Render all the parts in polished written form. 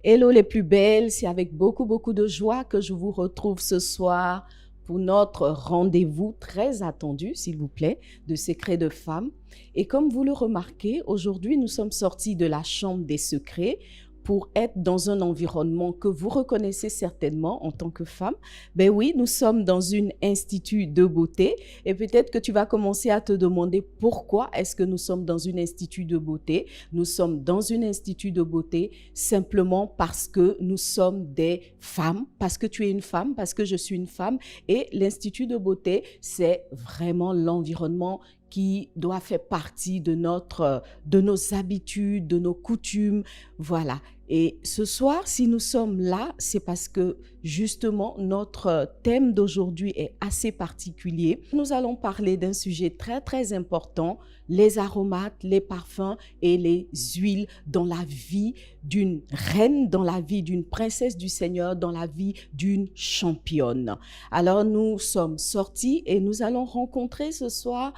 Hello les plus belles, c'est avec beaucoup de joie que je vous retrouve ce soir pour notre rendez-vous très attendu, s'il vous plaît, de Secrets de Femmes. Et comme vous le remarquez, aujourd'hui nous sommes sortis de la chambre des secrets pour être dans un environnement que vous reconnaissez certainement en tant que femme. Ben oui, nous sommes dans une institut de beauté et peut-être que tu vas commencer à te demander pourquoi est-ce que nous sommes dans une institut de beauté. Nous sommes dans une institut de beauté simplement parce que nous sommes des femmes, parce que tu es une femme, parce que je suis une femme. Et l'institut de beauté, c'est vraiment l'environnement qui doit faire partie de nos habitudes, de nos coutumes, voilà. Et ce soir, si nous sommes là, c'est parce que justement notre thème d'aujourd'hui est assez particulier. Nous allons parler d'un sujet très important, les aromates, les parfums et les huiles dans la vie d'une reine, dans la vie d'une princesse du Seigneur, dans la vie d'une championne. Alors nous sommes sortis et nous allons rencontrer ce soir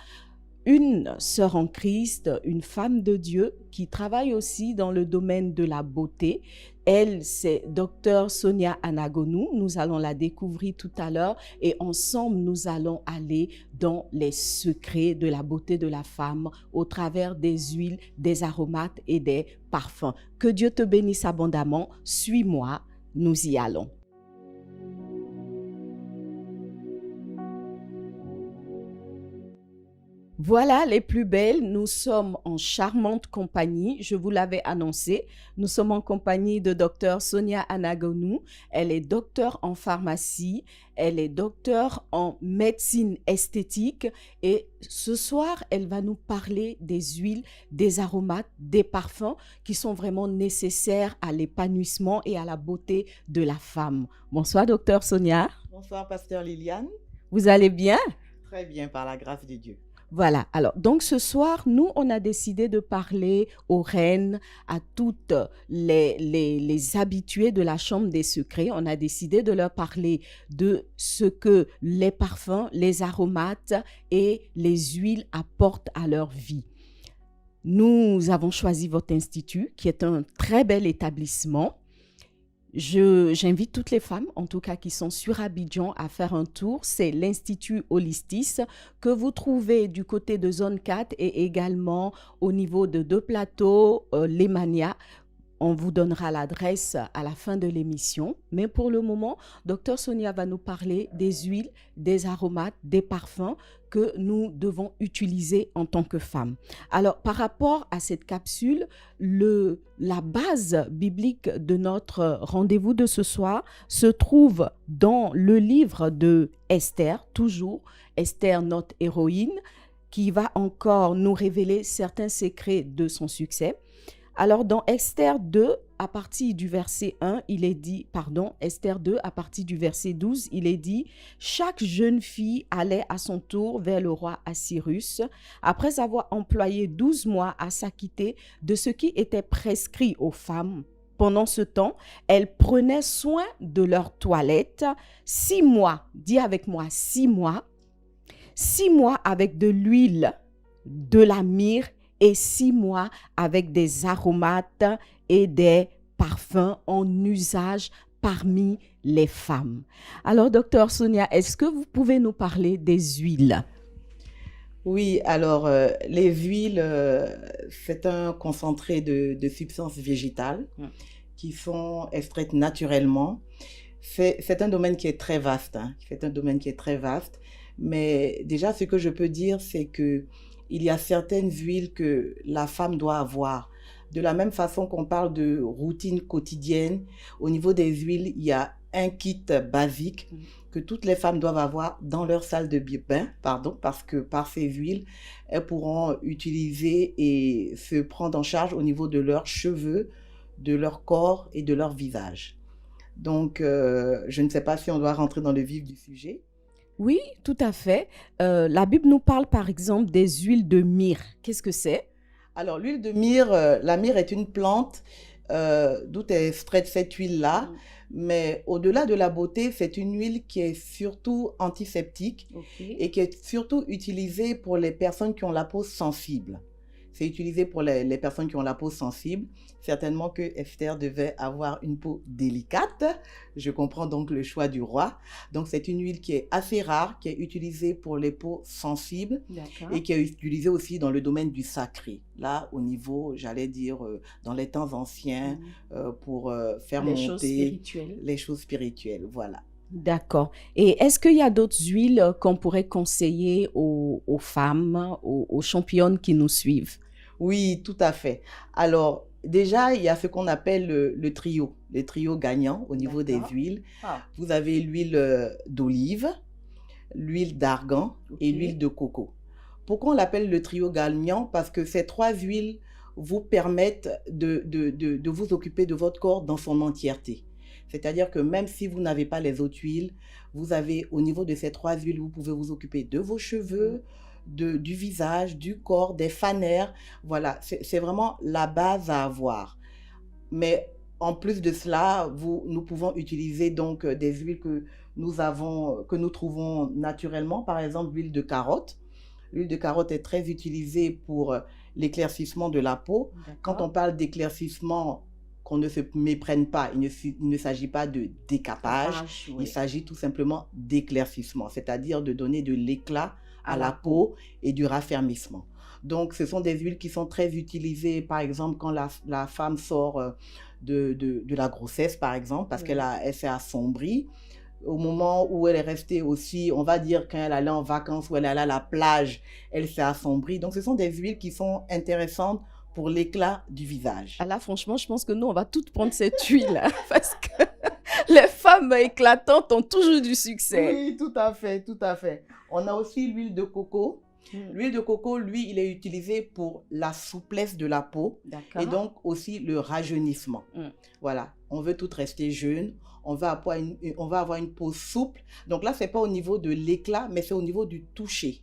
une sœur en Christ, une femme de Dieu qui travaille aussi dans le domaine de la beauté. Elle, c'est Dr Sonia Anagonou. Nous allons la découvrir tout à l'heure et ensemble, nous allons aller dans les secrets de la beauté de la femme au travers des huiles, des aromates et des parfums. Que Dieu te bénisse abondamment. Suis-moi, nous y allons. Voilà les plus belles, nous sommes en charmante compagnie, je vous l'avais annoncé, nous sommes en compagnie de Dr Sonia Anagonou, elle est docteure en pharmacie, elle est docteure en médecine esthétique et ce soir, elle va nous parler des huiles, des aromates, des parfums qui sont vraiment nécessaires à l'épanouissement et à la beauté de la femme. Bonsoir Dr Sonia. Bonsoir, pasteur Liliane. Vous allez bien? Très bien, par la grâce de Dieu. Voilà, alors donc ce soir, nous, on a décidé de parler aux reines, à toutes les habituées de la chambre des secrets. On a décidé de leur parler de ce que les parfums, les aromates et les huiles apportent à leur vie. Nous avons choisi votre institut, qui est un très bel établissement. J'invite toutes les femmes, en tout cas qui sont sur Abidjan, à faire un tour. C'est l'Institut Holistis que vous trouvez du côté de Zone 4 et également au niveau de Deux Plateaux, Lemania. On vous donnera l'adresse à la fin de l'émission. Mais pour le moment, Dr Sonia va nous parler des huiles, des aromates, des parfums que nous devons utiliser en tant que femmes. Alors, par rapport à cette capsule, la base biblique de notre rendez-vous de ce soir se trouve dans le livre de Esther, toujours Esther, notre héroïne, qui va encore nous révéler certains secrets de son succès. Alors, dans Esther 2, à partir du verset 1, il est dit, Esther 2, à partir du verset 12, il est dit, « Chaque jeune fille allait à son tour vers le roi Assyrus, après avoir employé 12 mois à s'acquitter de ce qui était prescrit aux femmes. Pendant ce temps, elles prenaient soin de leur toilette 6 mois, dis avec moi 6 mois, 6 mois avec de l'huile, de la myrrhe, et 6 mois avec des aromates et des parfums en usage parmi les femmes. » Alors, docteur Sonia, est-ce que vous pouvez nous parler des huiles? Oui, alors les huiles, c'est un concentré de substances végétales qui sont extraites naturellement. C'est un domaine qui est très vaste, c'est un domaine qui est très vaste. Mais déjà, ce que je peux dire, c'est que il y a certaines huiles que la femme doit avoir. De la même façon qu'on parle de routine quotidienne, au niveau des huiles, il y a un kit basique que toutes les femmes doivent avoir dans leur salle de bain, parce que par ces huiles, elles pourront utiliser et se prendre en charge au niveau de leurs cheveux, de leur corps et de leur visage. Donc, je ne sais pas si on doit rentrer dans le vif du sujet. Oui, tout à fait. La Bible nous parle par exemple des huiles de myrrhe. Qu'est-ce que c'est? Alors, l'huile de myrrhe, la myrrhe est une plante d'où est extraite cette huile-là. Mais au-delà de la beauté, c'est une huile qui est surtout antiseptique et qui est surtout utilisée pour les personnes qui ont la peau sensible. c'est utilisé pour les personnes qui ont la peau sensible. Certainement que Esther devait avoir une peau délicate. Je comprends donc le choix du roi. Donc, c'est une huile qui est assez rare, qui est utilisée pour les peaux sensibles et qui est utilisée aussi dans le domaine du sacré. Là, au niveau, j'allais dire, dans les temps anciens, pour faire monter les choses spirituelles. Voilà. D'accord. Et est-ce qu'il y a d'autres huiles qu'on pourrait conseiller aux femmes, aux championnes qui nous suivent? Oui, tout à fait. Alors, déjà, il y a ce qu'on appelle le trio gagnant au niveau des huiles. Vous avez l'huile d'olive, l'huile d'argan et l'huile de coco. Pourquoi on l'appelle le trio gagnant? Parce que ces 3 huiles vous permettent de vous occuper de votre corps dans son entièreté. C'est-à-dire que même si vous n'avez pas les autres huiles, vous avez au niveau de ces 3 huiles, vous pouvez vous occuper de vos cheveux, du visage, du corps, des fanères. Voilà, c'est vraiment la base à avoir. Mais en plus de cela, nous pouvons utiliser donc des huiles que nous trouvons naturellement. Par exemple, l'huile de carotte. L'huile de carotte est très utilisée pour l'éclaircissement de la peau. Quand on parle d'éclaircissement, qu'on ne se méprenne pas, il ne s'agit pas de décapage, il s'agit tout simplement d'éclaircissement, c'est-à-dire de donner de l'éclat à la peau et du raffermissement. Donc, ce sont des huiles qui sont très utilisées, par exemple, quand la femme sort de la grossesse, par exemple, parce qu'elle s'est assombrie. Au moment où elle est restée aussi, on va dire quand elle allait en vacances ou elle allait à la plage, elle s'est assombrie. Donc, ce sont des huiles qui sont intéressantes pour l'éclat du visage. Là, franchement, je pense que nous, on va toutes prendre cette huile parce que les femmes éclatantes ont toujours du succès. Oui, tout à fait, tout à fait. On a aussi l'huile de coco. L'huile de coco, lui, il est utilisé pour la souplesse de la peau et donc aussi le rajeunissement. Voilà, on veut toutes rester jeunes, on va avoir une peau souple. Donc là, ce n'est pas au niveau de l'éclat, mais c'est au niveau du toucher.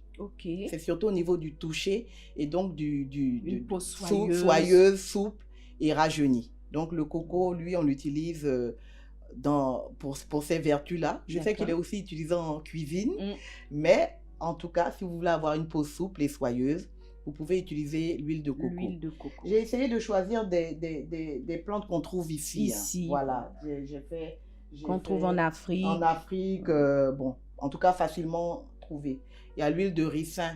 C'est surtout au niveau du toucher et donc une peau soyeuse, souple et rajeunie. Donc le coco, lui, on l'utilise pour ces vertus-là. Je sais qu'il est aussi utilisé en cuisine, mais en tout cas, si vous voulez avoir une peau souple et soyeuse, vous pouvez utiliser l'huile de coco. J'ai essayé de choisir des plantes qu'on trouve ici. Voilà, qu'on trouve en Afrique. En Afrique, bon, en tout cas facilement trouvé. Il y a l'huile de ricin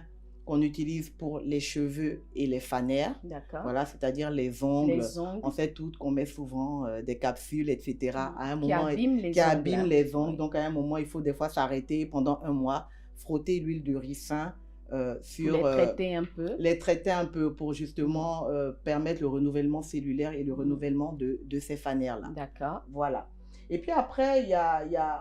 qu'on utilise pour les cheveux et les fanères. Voilà, c'est-à-dire les ongles. On sait toutes qu'on met souvent des capsules, etc. À un moment, qui abîment les ongles. Donc, à un moment, il faut des fois s'arrêter pendant un mois, frotter l'huile de ricin sur... Les traiter un peu pour justement permettre le renouvellement cellulaire et le renouvellement de ces fanères-là. Voilà. Et puis après,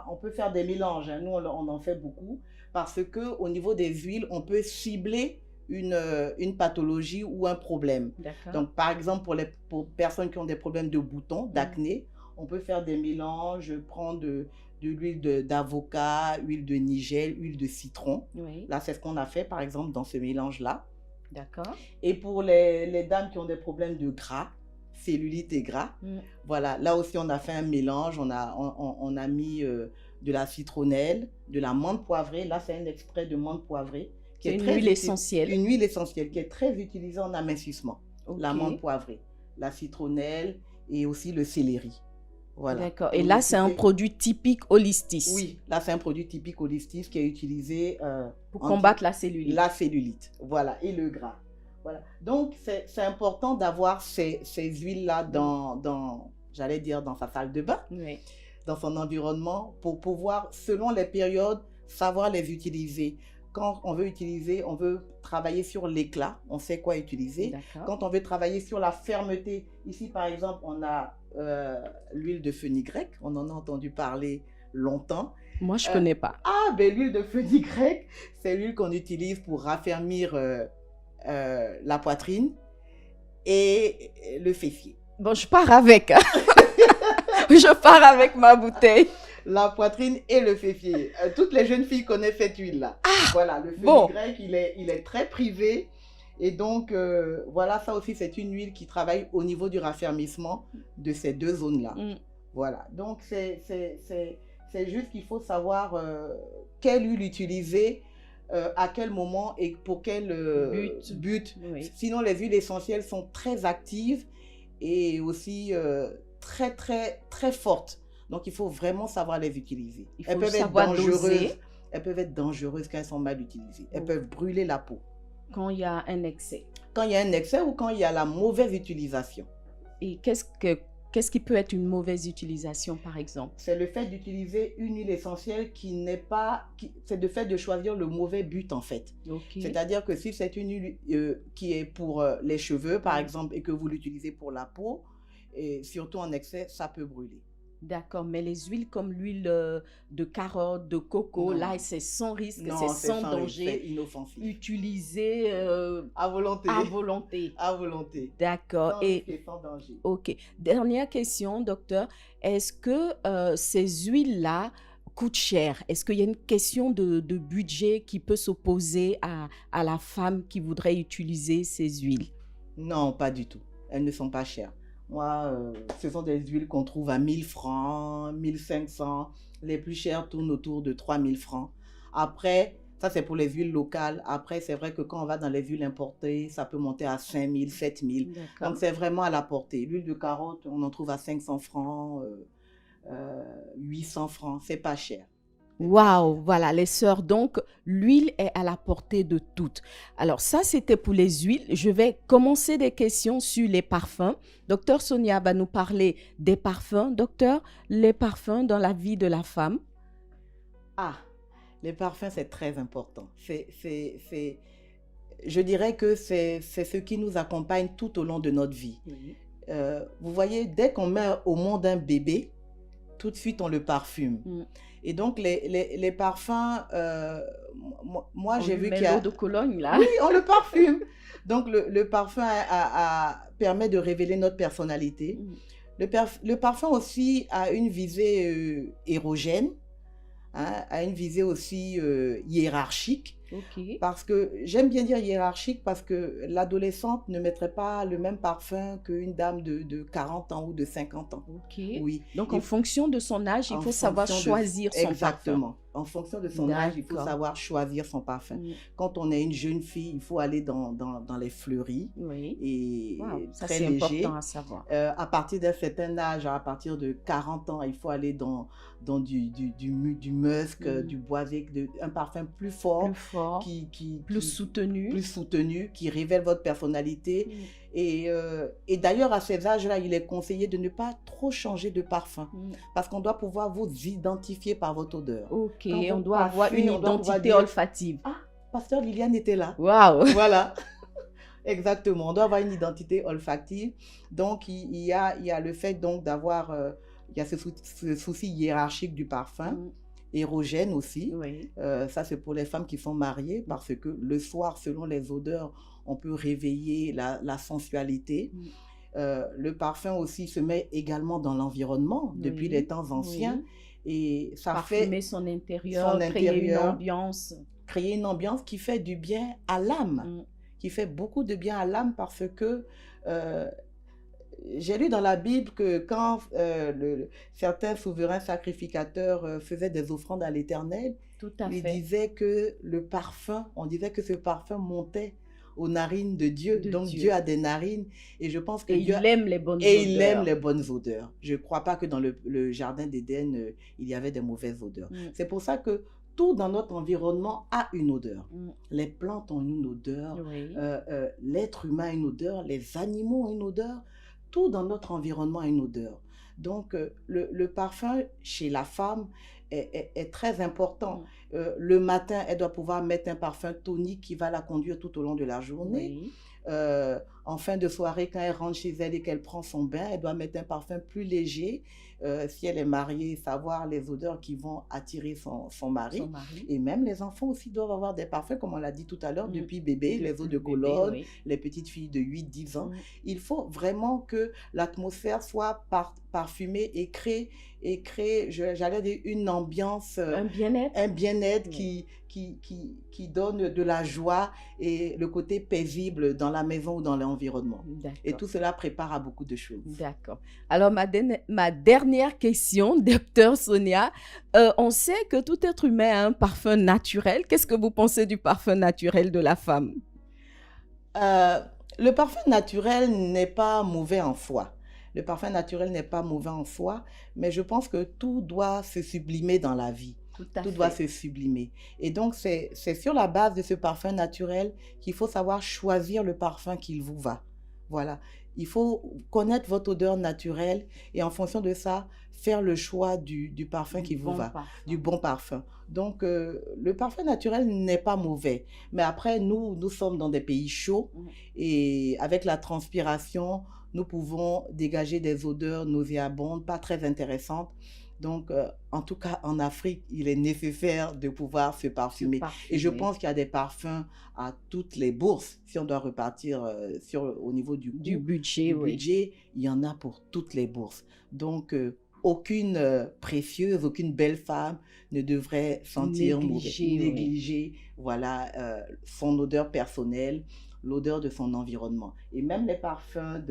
on peut faire des mélanges. Nous, on en fait beaucoup. Parce qu'au niveau des huiles, on peut cibler une pathologie ou un problème. Donc, par exemple, pour personnes qui ont des problèmes de boutons, d'acné, on peut faire des mélanges, prendre de l'huile d'avocat, huile de nigel, huile de citron. Là, c'est ce qu'on a fait, par exemple, dans ce mélange-là. Et pour les dames qui ont des problèmes de gras, cellulite et gras, voilà, là aussi, on a fait un mélange. On a mis... de la citronnelle, de la menthe poivrée. Là, c'est un extrait de menthe poivrée. C'est une huile essentielle. Une huile essentielle qui est très utilisée en amincissement. La menthe poivrée, la citronnelle et aussi le céleri. Voilà. Et là, c'est un produit typique Holistis. Oui, là, c'est un produit typique Holistis qui est utilisé pour combattre la cellulite. La cellulite, voilà, et le gras. Voilà. Donc, c'est important d'avoir ces huiles-là j'allais dire, dans sa salle de bain. Dans son environnement pour pouvoir, selon les périodes, savoir les utiliser. Quand on veut travailler sur l'éclat, on sait quoi utiliser. Quand on veut travailler sur la fermeté, ici par exemple, on a l'huile de fenugrec, on en a entendu parler longtemps. Moi, je ne connais pas. L'huile de fenugrec, c'est l'huile qu'on utilise pour raffermir la poitrine et le fessier. Bon, je pars avec. Je pars avec ma bouteille. La poitrine et le fessier. Toutes les jeunes filles connaissent cette huile-là. Voilà, le fenugrec, il est très privé. Et donc, voilà, ça aussi, c'est une huile qui travaille au niveau du raffermissement de ces deux zones-là. Voilà, donc c'est juste qu'il faut savoir quelle huile utiliser à quel moment et pour quel but. Oui. Sinon, les huiles essentielles sont très actives et aussi très, très, très fortes. Donc, il faut vraiment savoir les utiliser. Il Elles faut peuvent être savoir dangereuses. doser Elles peuvent être dangereuses quand elles sont mal utilisées. Elles Oh. peuvent brûler la peau. quand il y a un excès. Quand il y a un excès ou quand il y a la mauvaise utilisation. Et qu'est-ce qui peut être une mauvaise utilisation, par exemple? C'est le fait d'utiliser une huile essentielle qui n'est pas... c'est le fait de choisir le mauvais but, en fait. Ok. C'est-à-dire que si c'est une huile qui est pour les cheveux, par exemple, et que vous l'utilisez pour la peau, et surtout en excès, ça peut brûler. D'accord, mais les huiles comme l'huile de carotte, de coco, Non. là, c'est sans risque, Non, c'est sans risque, danger, c'est inoffensif. utilisé À volonté. à volonté. À volonté. D'accord. Sans Et risque et sans danger. ok. Dernière question, docteur. Est-ce que ces huiles-là coûtent cher? Est-ce qu'il y a une question de budget qui peut s'opposer à la femme qui voudrait utiliser ces huiles? Non, pas du tout. Elles ne sont pas chères. Moi, ce sont des huiles qu'on trouve à 1000 francs, 1500. Les plus chères tournent autour de 3000 francs. Après, ça c'est pour les huiles locales. Après, c'est vrai que quand on va dans les huiles importées, ça peut monter à 5000, 7000. D'accord. Donc, c'est vraiment à la portée. L'huile de carotte, on en trouve à 500 francs, 800 francs. C'est pas cher. Waouh, voilà, les sœurs, donc l'huile est à la portée de toutes. Alors ça, c'était pour les huiles. Je vais commencer des questions sur les parfums. Docteur Sonia va nous parler des parfums. Docteur, les parfums dans la vie de la femme. Ah, les parfums, c'est très important. Je dirais que c'est ce qui nous accompagne tout au long de notre vie. Vous voyez, dès qu'on met au monde un bébé, tout de suite, on le parfume. Et donc, les parfums, moi, j'ai vu qu'il y a... l'eau de Cologne, là. Oui, on le parfume. Donc, le parfum permet de révéler notre personnalité. Le parfum aussi a une visée érogène, hein, a une visée aussi hiérarchique. Ok. Parce que, j'aime bien dire hiérarchique, parce que l'adolescente ne mettrait pas le même parfum qu'une dame de 40 ans ou de 50 ans. Ok. Oui. Donc, en fonction de son âge, il faut savoir choisir son parfum. Exactement. En fonction de son âge, il faut savoir choisir son parfum. Quand on est une jeune fille, il faut aller dans les fleuris. Oui. Et ça, très c'est léger. important à savoir. À partir d'un certain âge, à partir de 40 ans, il faut aller dans du musc, du boisé, un parfum plus fort. Plus soutenu, qui révèle votre personnalité. Et d'ailleurs, à ces âges-là, il est conseillé de ne pas trop changer de parfum, parce qu'on doit pouvoir vous identifier par votre odeur. Ok, on doit avoir une identité olfactive. Ah, Pasteur Liliane était là. Waouh. Voilà. Exactement, on doit avoir une identité olfactive. Donc, il y a le fait donc d'avoir, il y a ce souci hiérarchique du parfum. Érogène aussi. Oui. Ça, c'est pour les femmes qui sont mariées, parce que le soir, selon les odeurs, on peut réveiller la sensualité. Le parfum aussi se met également dans l'environnement depuis les temps anciens. Et ça parfumer son intérieur, créer une ambiance qui fait du bien à l'âme, qui fait beaucoup de bien à l'âme, parce que j'ai lu dans la Bible que quand certains souverains sacrificateurs faisaient des offrandes à l'Éternel, ils disaient que le parfum, on disait que ce parfum montait aux narines de Dieu. Donc Dieu a des narines, et je pense que Dieu aime les bonnes odeurs. Et il aime les bonnes odeurs. Je ne crois pas que dans le jardin d'Éden, il y avait des mauvaises odeurs. C'est pour ça que tout dans notre environnement a une odeur. Les plantes ont une odeur, l'être humain a une odeur, les animaux ont une odeur. Tout dans notre environnement a une odeur. Donc, le parfum chez la femme est très important. Le matin, elle doit pouvoir mettre un parfum tonique qui va la conduire tout au long de la journée. En fin de soirée, quand elle rentre chez elle et qu'elle prend son bain, elle doit mettre un parfum plus léger. Si elle est mariée, savoir les odeurs qui vont attirer son mari. Et même les enfants aussi doivent avoir des parfums, comme on l'a dit tout à l'heure, depuis bébé, les eaux de Cologne, les petites filles de 8-10 ans. Il faut vraiment que l'atmosphère soit parfumée et crée, j'allais dire, une ambiance, un bien-être qui donne de la joie et le côté paisible dans la maison ou dans l'environnement. Et D'accord. tout cela prépare à beaucoup de choses. D'accord. Alors, ma dernière question, docteur Sonia, on sait que tout être humain a un parfum naturel. Qu'est-ce que vous pensez du parfum naturel de la femme? Euh, le parfum naturel n'est pas mauvais en soi. Le parfum naturel n'est pas mauvais en soi, mais je pense que tout doit se sublimer dans la vie. Tout à Tout doit fait. se sublimer. Et donc, c'est sur la base de ce parfum naturel qu'il faut savoir choisir le parfum qu'il vous va. Voilà. Il faut connaître votre odeur naturelle et en fonction de ça, faire le choix du parfum Du qui vous bon va, du parfum. bon parfum. Donc, le parfum naturel n'est pas mauvais. Mais après, nous sommes dans des pays chauds Mm. et avec la transpiration, nous pouvons dégager des odeurs nauséabondes, pas très intéressantes. Donc, en tout cas, en Afrique, il est nécessaire de pouvoir se Se parfumer. Et je parfumer. pense qu'il y a des parfums à toutes les bourses. Si on doit repartir au niveau du Du coût, budget, du oui. budget, il y en a pour toutes les bourses. Donc, aucune précieuse, aucune belle femme ne devrait sentir mauvais, Négligé, oui. négliger, voilà, son odeur personnelle, l'odeur de son environnement. Et même les parfums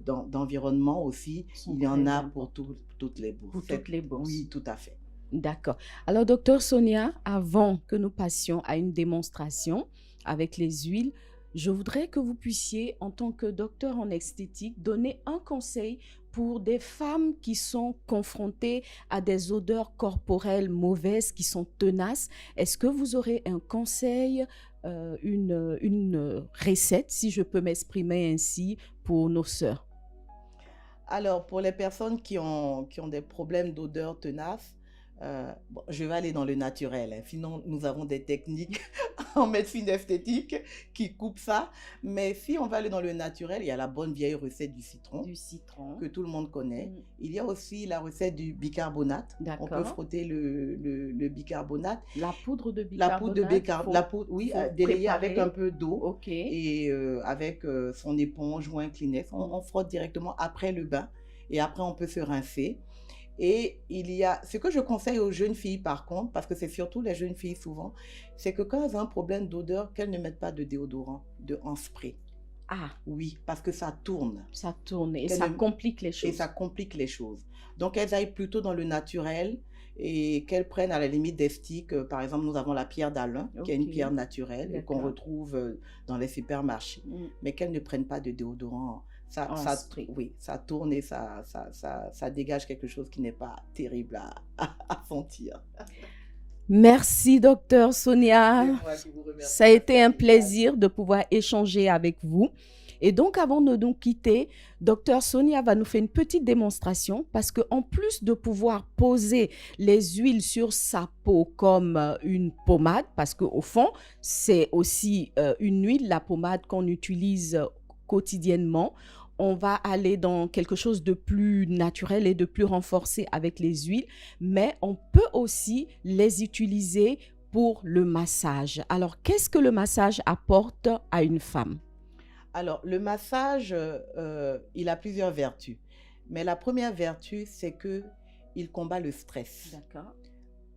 d'environnement aussi, Sont il y en très a pour importants toutes les bourses. pour toutes les bourses. Oui, tout à fait. D'accord. Alors, docteur Sonia, avant que nous passions à une démonstration avec les huiles, je voudrais que vous puissiez, en tant que docteur en esthétique, donner un conseil pour des femmes qui sont confrontées à des odeurs corporelles mauvaises, qui sont tenaces. Est-ce que vous aurez un conseil, une recette, si je peux m'exprimer ainsi, pour nos sœurs? Alors, pour les personnes qui ont des problèmes d'odeur tenace, bon, je vais aller dans le naturel, hein. Sinon, nous avons des techniques en médecine esthétique qui coupent ça. Mais si on va aller dans le naturel, il y a la bonne vieille recette du citron Du citron. que tout le monde connaît. Mm. Il y a aussi la recette du bicarbonate. On peut D'accord. frotter le bicarbonate. La poudre de La poudre de bicarbonate, bicarbonate, la poudre, oui, faut délayée avec un préparer. peu d'eau Ok. et avec son éponge ou un Kleenex. On frotte directement après le bain et après on peut se rincer. Et il y a, ce que je conseille aux jeunes filles par contre, parce que c'est surtout les jeunes filles souvent, c'est que quand elles ont un problème d'odeur, qu'elles ne mettent pas de déodorant, en spray. Ah, Oui, parce que ça tourne ça tourne et Qu'elles ça ne- complique les et choses. ça complique les choses. Donc elles aillent plutôt dans le naturel et qu'elles prennent à la limite des sticks. Par exemple, nous avons la pierre d'Alain, qui est une Ok, pierre naturelle qu'on d'accord. retrouve dans les supermarchés. Mais qu'elles ne prennent pas de déodorant. En spray. Oui, ça tourne et ça dégage quelque chose qui n'est pas terrible à sentir. Merci, docteur C'est Sonia. moi qui vous Ça a remercie, été un Pascal. plaisir de pouvoir échanger avec vous. Et donc, avant de nous quitter, docteur Sonia va nous faire une petite démonstration parce qu'en plus de pouvoir poser les huiles sur sa peau comme une pommade, parce qu'au fond, c'est aussi une huile, la pommade qu'on utilise quotidiennement, on va aller dans quelque chose de plus naturel et de plus renforcé avec les huiles, mais on peut aussi les utiliser pour le massage. Alors, qu'est-ce que le massage apporte à une femme? Alors, le massage, il a plusieurs vertus. Mais la première vertu, c'est que il combat le stress. D'accord.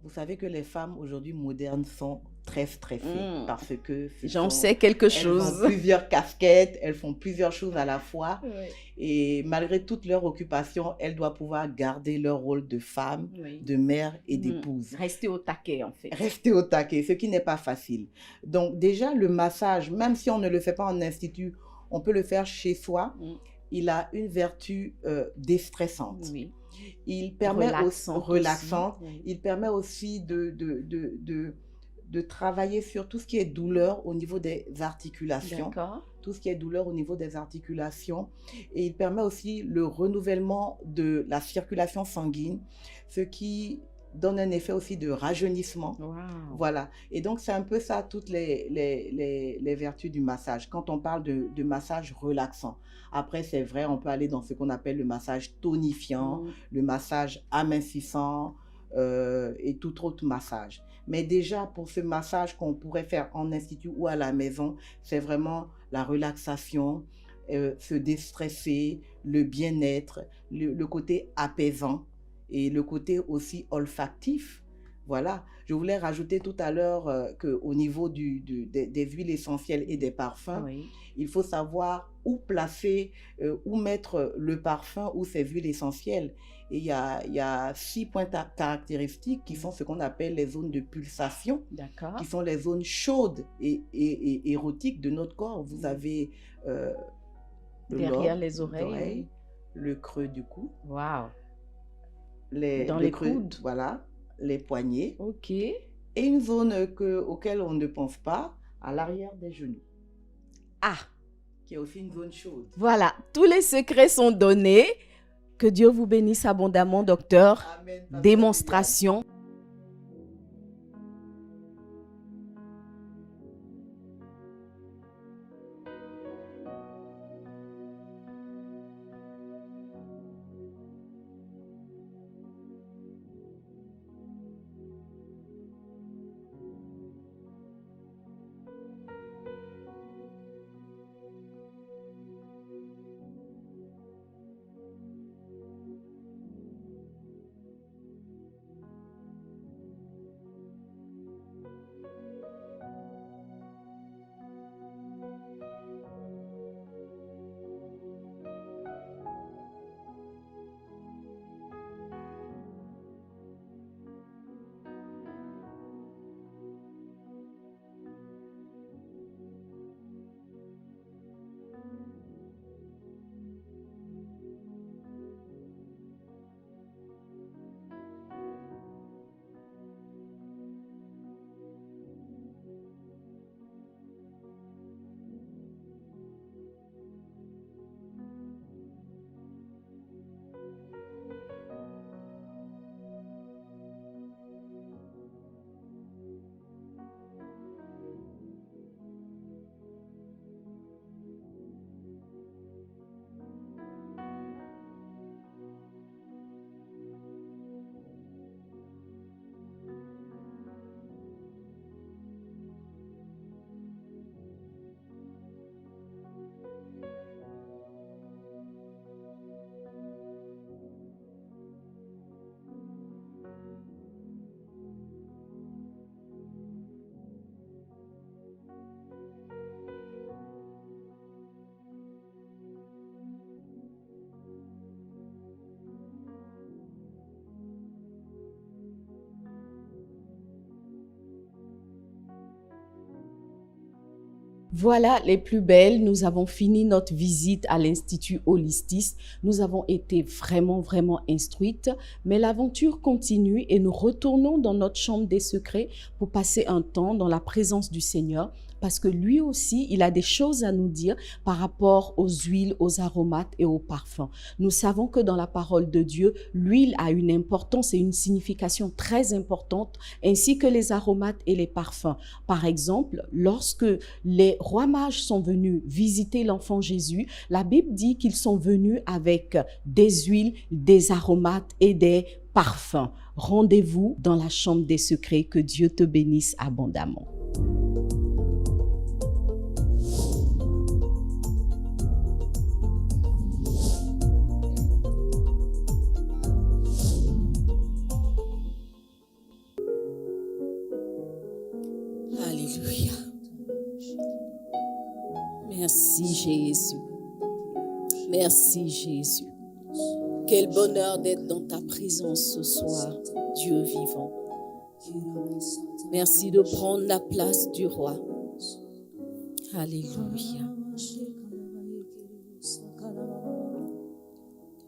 Vous savez que les femmes aujourd'hui modernes sont très stressées parce que J'en sais quelque elles chose. ont plusieurs casquettes, elles font plusieurs choses à la fois. Oui. Et malgré toute leur occupation, elles doivent pouvoir garder leur rôle de femme, Oui. de mère et d'épouse. Rester au taquet, en fait. Rester au taquet, ce qui n'est pas facile. Donc déjà, le massage, même si on ne le fait pas en institut, on peut le faire chez soi. Il a une vertu déstressante. Oui. Il permet relaxante. Oui. Il permet aussi de travailler sur tout ce qui est douleur au niveau des articulations. D'accord. Tout ce qui est douleur au niveau des articulations. Et il permet aussi le renouvellement de la circulation sanguine, ce qui donne un effet aussi de rajeunissement. Wow. Voilà. Et donc, c'est un peu ça, toutes les vertus du massage. Quand on parle de massage relaxant. Après, c'est vrai, on peut aller dans ce qu'on appelle le massage tonifiant, le massage amincissant et tout autre massage. Mais déjà, pour ce massage qu'on pourrait faire en institut ou à la maison, c'est vraiment la relaxation, se déstresser, le bien-être, le côté apaisant et le côté aussi olfactif. Voilà. Je voulais rajouter tout à l'heure qu'au niveau des huiles essentielles et des parfums, il faut savoir où placer, où mettre le parfum ou ses huiles essentielles. Et il y a 6 points caractéristiques qui sont ce qu'on appelle les zones de pulsation, D'accord. qui sont les zones chaudes et érotiques de notre corps. Vous avez Derrière lobe les oreilles. le creux du cou, Waouh. Dans le les creux, coudes. voilà, les poignets, Ok. et une zone auquel on ne pense pas, à l'arrière des genoux, Ah, qui est aussi une zone chaude. voilà. Tous les secrets sont donnés. Que Dieu vous bénisse abondamment, docteur. Amen. Pasteur Démonstration. Voilà les plus belles. Nous avons fini notre visite à l'Institut Holistis. Nous avons été vraiment instruites. Mais l'aventure continue et nous retournons dans notre chambre des secrets pour passer un temps dans la présence du Seigneur. Parce que lui aussi, il a des choses à nous dire par rapport aux huiles, aux aromates et aux parfums. Nous savons que dans la parole de Dieu, l'huile a une importance et une signification très importante, ainsi que les aromates et les parfums. Par exemple, lorsque les rois mages sont venus visiter l'enfant Jésus, la Bible dit qu'ils sont venus avec des huiles, des aromates et des parfums. Rendez-vous dans la chambre des secrets. Que Dieu te bénisse abondamment. Alléluia. Merci Jésus. Merci Jésus. Quel bonheur d'être dans ta présence ce soir, Dieu vivant. Merci de prendre la place du roi. Alléluia.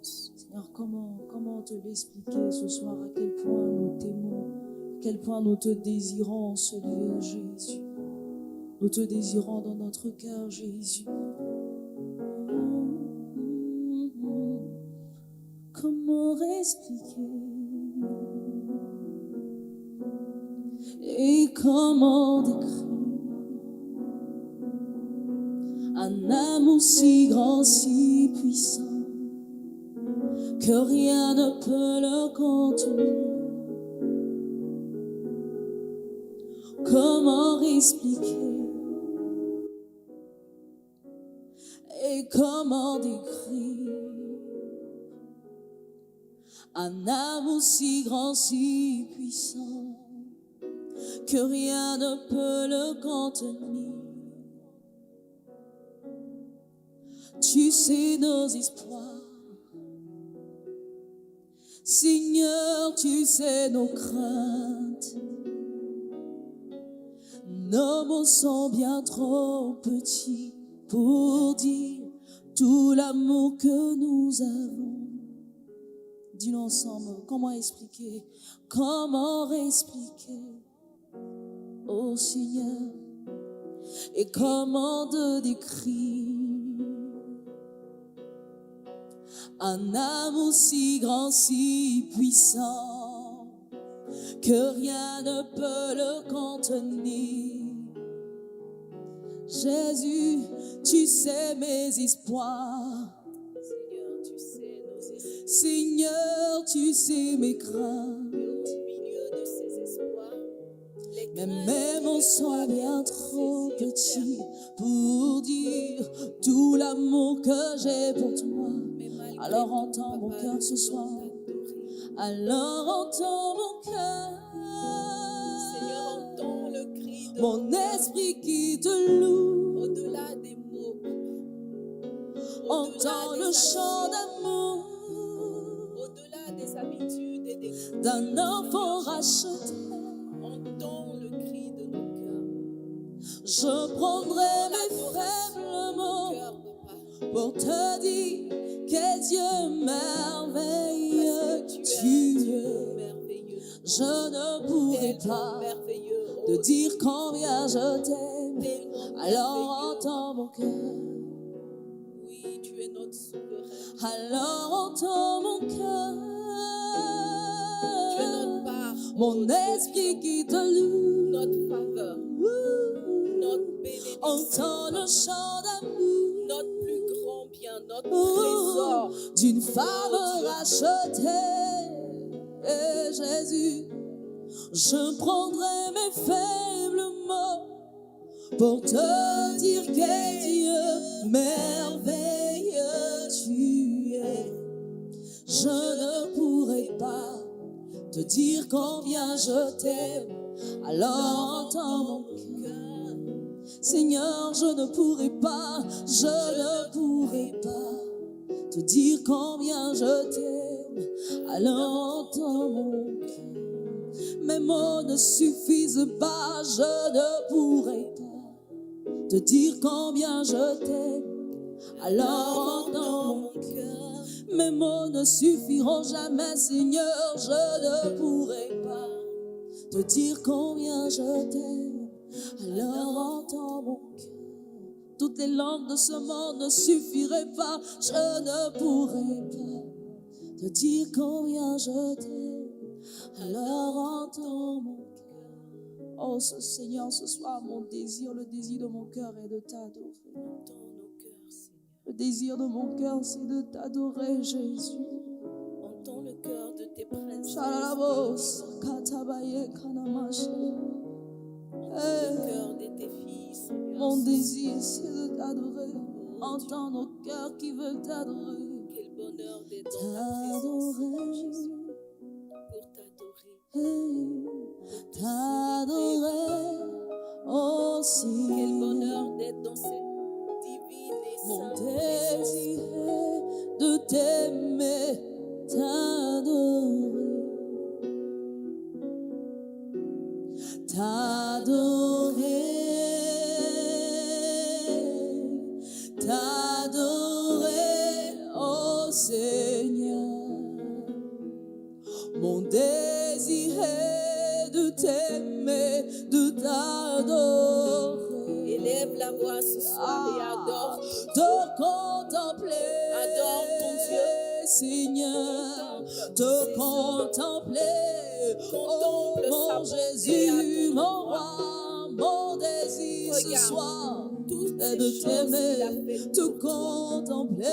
Seigneur, comment te l'expliquer ce soir, à quel point nous t'aimons, à quel point nous te désirons en ce lieu, Jésus. Nous te désirons dans notre cœur, Jésus. Comment expliquer et comment décrire un amour si grand, si puissant que rien ne peut le contenir? Comment expliquer et comment décrire un amour si grand, si puissant que rien ne peut le contenir? tu sais nos espoirs. Seigneur, tu sais nos craintes. Nos mots sont bien trop petits pour dire tout l'amour que nous avons. Dis-le ensemble, comment expliquer, comment expliquer, oh Seigneur, et comment te décrire un amour si grand, si puissant, que rien ne peut le contenir. Jésus, tu sais mes espoirs. Seigneur, tu sais mes craintes. Et au milieu de ces espoirs, les Mes mots sont bien trop petits pour dire tout l'amour que j'ai pour toi. Alors entends mon cœur ce soir. Alors entends mon cœur. Seigneur, entends le cri de Mon esprit qui te loue. au-delà des mots. Entends le chant d'amour Au-delà des habitudes et des d'un enfant racheté. entends le cri de nos cœurs. Je prendrai mes faibles mots Cœur, papa, pour te dire quel Dieu merveilleux parce que tu tu es un es. Dieu merveilleux. Je ne pourrai Tellement pas merveilleux. te dire combien je t'aime. Tellement Alors merveilleux. entends mon cœur. Oui, tu es notre souverain. Alors entends mon Tu es cœur. notre part. Mon esprit qui te loue. Notre faveur. Notre bénédiction. Entends le chant d'amour Notre plus grand bien. Notre trésor. d'une femme rachetée. Et Jésus, je prendrai mes faibles mots pour te dire quel Dieu merveilleux tu es. Je ne pourrai pas te dire combien je t'aime. Alors entends mon cœur. Seigneur, je ne pourrai pas te dire combien je t'aime. Alors entends mon cœur. Mes mots ne suffisent pas, je ne pourrai pas te dire combien je t'aime. Alors entends mon cœur. Mes mots ne suffiront jamais, Seigneur, je ne pourrai pas te dire combien je t'aime. Alors entends mon cœur. Toutes les langues de ce monde ne suffiraient pas, je ne pourrai pas te dire combien je t'aime. Alors entends mon cœur. Oh Seigneur, ce soir, mon désir, le désir de mon cœur est de t'adorer. Entends nos cœurs, Seigneur. Le désir de mon cœur, c'est de t'adorer, Jésus. Entends le cœur de tes princesses. Shalalabos, katabaye, kanamash. Le cœur de tes filles, Seigneur. Mon désir, c'est de t'adorer. Entends nos cœurs qui veulent t'adorer. Quel bonheur d'être dans ta présence, Seigneur Jésus, pour t'adorer. T'adorer, oh Quel Seigneur. bonheur d'être dans cette divine et Mon sainte présence. désir est de t'aimer, t'adorer. T'adorer, oh Seigneur. Mon désir est de t'aimer, de t'adorer. Élève la voix ce soir et adore. Te contempler, Adore ton Dieu. Seigneur, te contempler, Contemple oh sa mon bonté Jésus, à ton mon endroit. roi, mon désir ce Regarde soir toutes est ces de choses qu'il a t'aimer, fait te pour toi. contempler,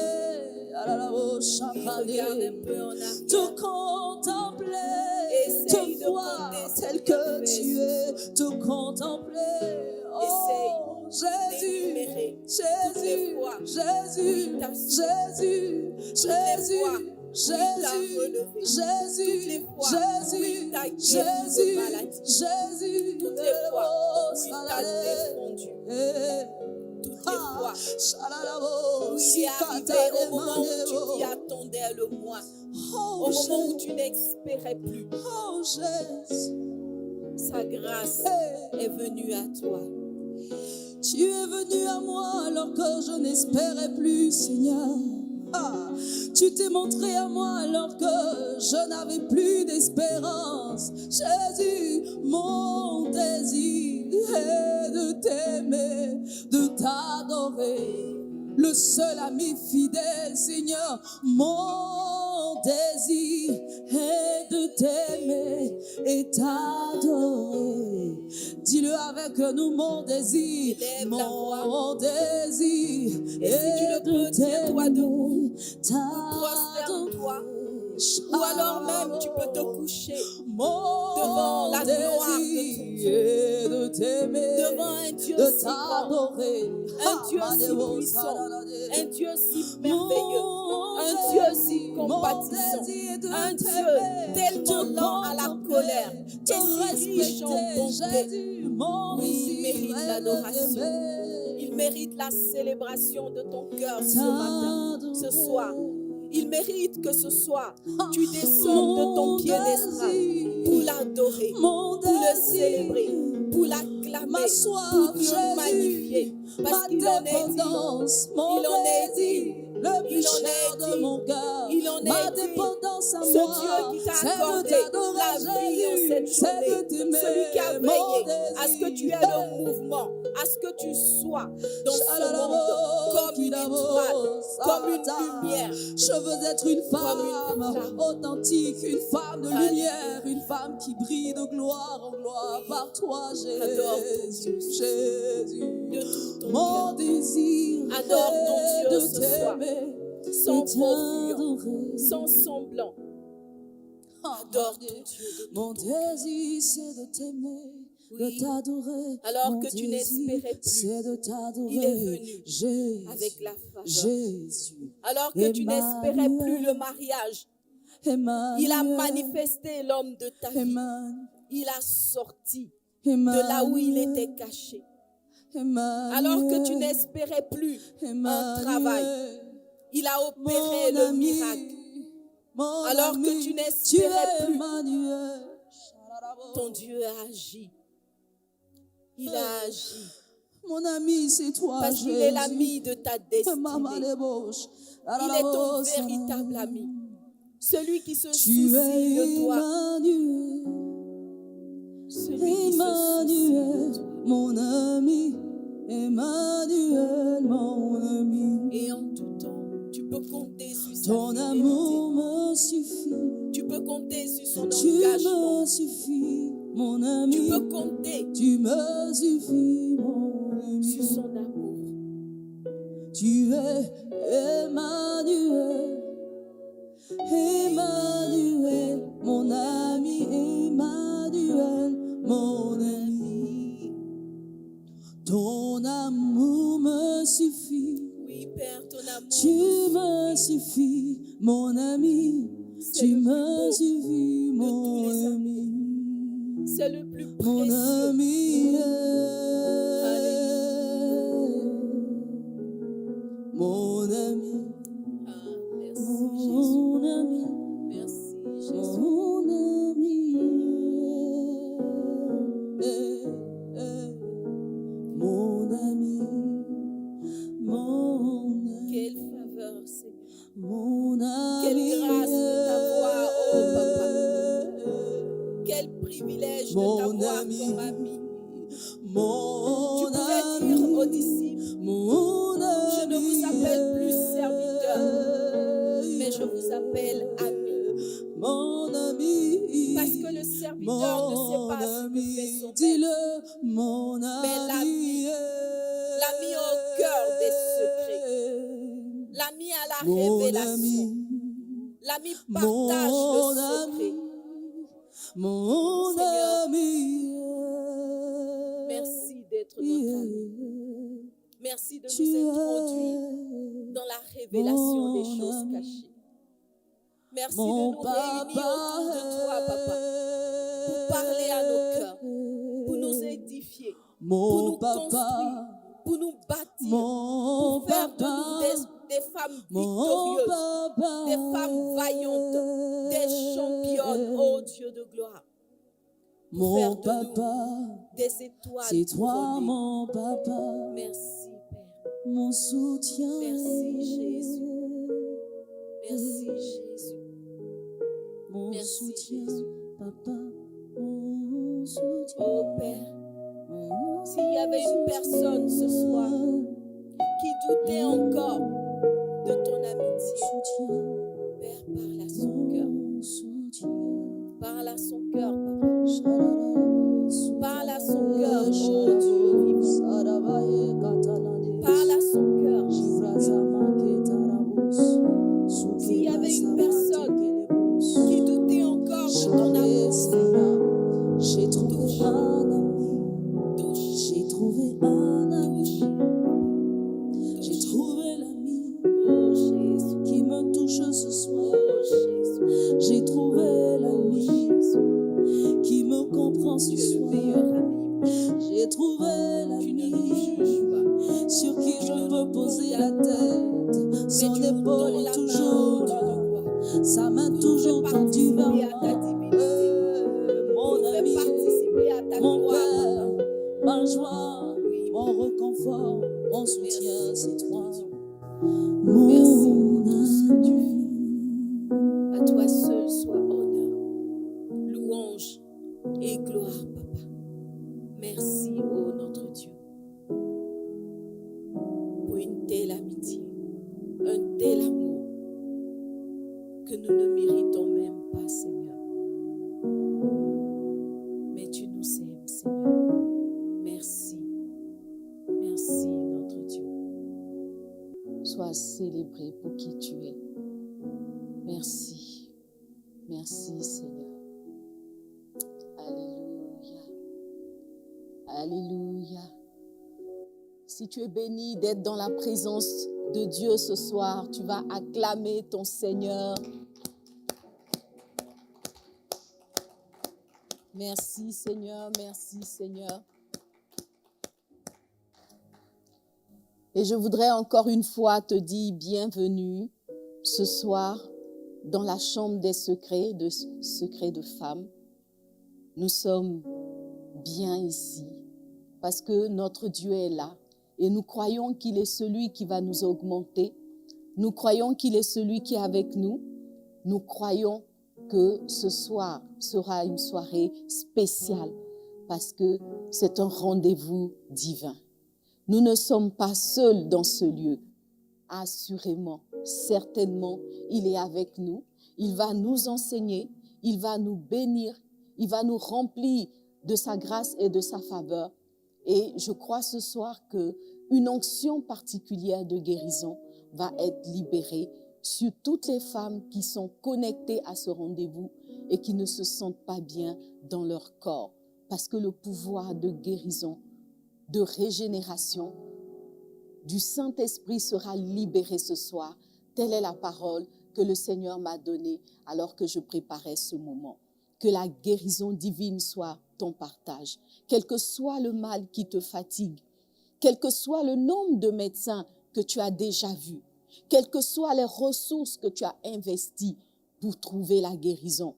ah là là, oh Oui, regarde chakadé, un peu en arrière. te contempler, Essaye te de voir compter ce tel qu'il a que fait tu es, te contempler, oh Jésus, d'énumérer Jésus, toutes les fois Jésus, où il t'a sauvé, Jésus, toutes les fois Jésus, où il t'a Jésus, relevé, Jésus, toutes les fois où Jésus, il t'a guéri de Jésus, maladie, Jésus, toutes les fois où il t'a Salé. défendu, Eh, toutes les fois toi. Oui, il est arrivé au moment où tu t'y attendais le moins. Au moment où tu n'espérais plus. Oh Jésus, Sa grâce est venue à toi. tu es venu à moi alors que je n'espérais plus, Seigneur. Ah, tu t'es montré à moi alors que je n'avais plus d'espérance. Jésus, mon désir est de t'aimer, de t'adorer. Le seul ami fidèle, Seigneur, mon désir est de t'aimer et t'adorer. Dis-le avec nous, mon désir, mon désir est de t'aimer, Prosterne-toi. Ou alors même tu peux te coucher devant la gloire de Dieu, de t'aimer, devant un Dieu de si grand, t'adorer, un Dieu si puissant, un Dieu si merveilleux, un Dieu si compatissant, un Dieu tellement lent à la colère, et si riche en bonté. Oui, il mérite l'adoration. Il mérite la célébration de ton cœur ce matin, ce soir. Il mérite que ce soir, tu descendes de ton piédestal pour l'adorer, pour le célébrer, pour l'acclamer, pour le magnifier. Parce qu'il en est dit, il en est dit, il en est dit. Ce Dieu qui t'a accordé la vie en cette journée, celui qui a veillé à ce que tu aies le mouvement, à ce que tu sois dans ce monde comme une étoile, comme une lumière. Je veux être une femme authentique, une femme de lumière, une femme qui brille de gloire en gloire par toi, Jésus. Jésus, de tout ton mon cœur. désir Adore ton Dieu de ce soir, t'aimer, sans de bravure, t'adorer. sans semblant. Adore ton Dieu. Mon désir, c'est de t'aimer, Oui. de t'adorer. Alors Mon que tu désir, n'espérais plus, c'est de t'adorer. il est venu Jésus, avec la faveur. Jésus, Alors que tu n'espérais plus le mariage, Emmanuel, il a manifesté l'homme de ta vie. Emmanuel, Il a sorti Emmanuel, de là où il était caché. Emmanuel, Alors que tu n'espérais plus un travail, il a opéré mon le ami, miracle. mon Alors ami, que tu tu n'espérais es plus, Emmanuel. ton Dieu a agi. Il a agi. Mon ami, c'est toi, Parce qu'il est l'ami de ta destinée. Il est ton véritable ami. Celui qui se soucie Tu es de toi. Emmanuel, Celui qui se soucie de Emmanuel, toi. mon ami, Emmanuel, mon ami. Et en tout temps, tu peux compter sur sa Ton fidélité. amour me suffit, Tu peux compter sur son tu engagement. me suffis, mon ami. Tu peux compter Tu me suffis, mon ami. sur son amour. Tu es Emmanuel, Emmanuel, mon ami, Emmanuel, mon ami. Ton amour me suffit, Oui, Père, ton amour. tu me suffis, mon ami. C'est Tu le plus me beau suffis, de tous mon les ami. C'est le plus Mon précieux. ami, Alléluia. mon ami, Ah, merci Jésus. mon ami, Merci Jésus. mon ami, mon ami, mon ami, Quelle faveur, Seigneur. mon ami. Quelle grâce de t'avoir, oh Papa. Quel privilège de Mon t'avoir ami. comme ami. Mon Tu pouvais ami, dire aux disciples, mon ami, je ne vous appelle plus serviteur, mais je vous appelle ami. mon ami, Parce que le serviteur ne sait pas ce que fait son maître. dis-le, mon ami, Mais l'ami au cœur des secrets, l'ami à la mon révélation, ami, l'ami mon partage le ami, secret. mon Seigneur, ami, Merci d'être notre ami. Merci de tu nous introduire es dans la révélation des mon choses ami. cachées. Merci de mon nous réunir autour de toi, Papa, pour parler à nos cœurs, pour nous édifier, pour mon nous papa, construire, pour nous bâtir, Mon pour faire de papa, nous des femmes mon victorieuses, papa, des femmes vaillantes, des championnes, ô Dieu de gloire. Pour mon faire de papa, nous des étoiles c'est toi couronnées. mon papa, Merci Père. mon soutien. Merci Jésus. Merci Jésus. Mon Merci, soutien, Jésus. papa, mon soutien. Oh Père, Mon s'il y avait une personne ce soir qui doutait encore de ton amitié, soutien, Père, parle à son cœur. mon soutien. Parle à son cœur, Papa. Parle Parle à son cœur, oh Dieu vivant. Parle à son cœur. S'il y avait une personne qui doutait encore de ton amour, j'ai trouvé un ami, touche, j'ai trouvé un ami, touche, j'ai trouvé l'ami oh Jésus, qui me touche ce soir. oh Jésus, J'ai trouvé oh l'ami Jésus. qui me comprend ce Tu es le soir. meilleur ami. J'ai trouvé Tu ne nous l'ami juges pas. sur qui je peux poser la tête, son Mais tu nous donnes épaule la main, toujours oh Dieu là, de gloire. sa main Pour toujours nous faire tendue vers participer à ta moi. divinité. Mon Pour faire ami, participer à ta mon gloire, père, Papa. ma joie, Oui, mon réconfort, mon soutien, merci, c'est toi. Dieu. Mon Merci pour tout ce que tu ami. fais. À toi seul soit honneur, louange et gloire, Papa. Merci, ô notre Dieu, pour une telle amitié, un tel amour que nous ne méritons même pas, Seigneur. Mais tu nous aimes, Seigneur. Merci. Merci, notre Dieu. Sois célébré pour qui tu es. Merci. Merci, Seigneur. Alléluia. Alléluia. Si tu es béni d'être dans la présence de Dieu ce soir, tu vas acclamer ton Seigneur. Merci, Seigneur. Merci, Seigneur. Et je voudrais encore une fois te dire bienvenue ce soir dans la chambre des secrets de femmes. Nous sommes bien ici parce que notre Dieu est là et nous croyons qu'il est celui qui va nous augmenter. Nous croyons qu'il est celui qui est avec nous. Nous croyons que ce soir sera une soirée spéciale parce que c'est un rendez-vous divin. Nous ne sommes pas seuls dans ce lieu. Assurément, certainement, il est avec nous. Il va nous enseigner, il va nous bénir, il va nous remplir de sa grâce et de sa faveur. Et je crois ce soir qu'une onction particulière de guérison va être libérée sur toutes les femmes qui sont connectées à ce rendez-vous et qui ne se sentent pas bien dans leur corps. Parce que le pouvoir de guérison, de régénération du Saint-Esprit sera libéré ce soir. Telle est la parole que le Seigneur m'a donnée alors que je préparais ce moment. Que la guérison divine soit ton partage. Quel que soit le mal qui te fatigue, quel que soit le nombre de médecins que tu as déjà vus, quelles que soient les ressources que tu as investies pour trouver la guérison,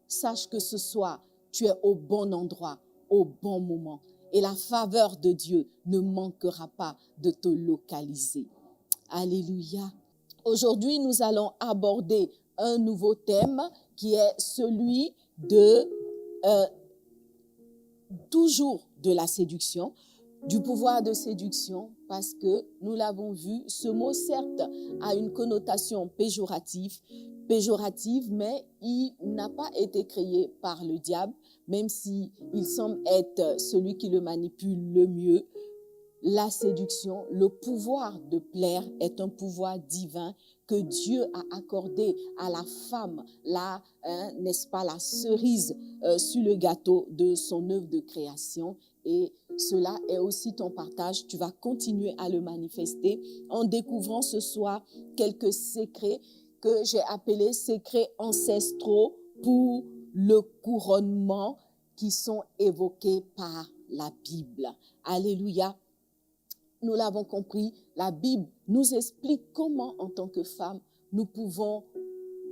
sache que ce soir, tu es au bon endroit, au bon moment. Et la faveur de Dieu ne manquera pas de te localiser. Alléluia. Aujourd'hui, nous allons aborder un nouveau thème qui est celui de toujours de la séduction, du pouvoir de séduction, parce que nous l'avons vu, ce mot certes a une connotation péjorative, mais il n'a pas été créé par le diable, même s'il semble être celui qui le manipule le mieux. La séduction, le pouvoir de plaire est un pouvoir divin que Dieu a accordé à la femme, n'est-ce pas, la cerise sur le gâteau de son œuvre de création. Et cela est aussi ton partage. Tu vas continuer à le manifester en découvrant ce soir quelques secrets que j'ai appelés secrets ancestraux pour le couronnement qui sont évoqués par la Bible. Alléluia. nous l'avons compris, la Bible nous explique comment, en tant que femme, nous pouvons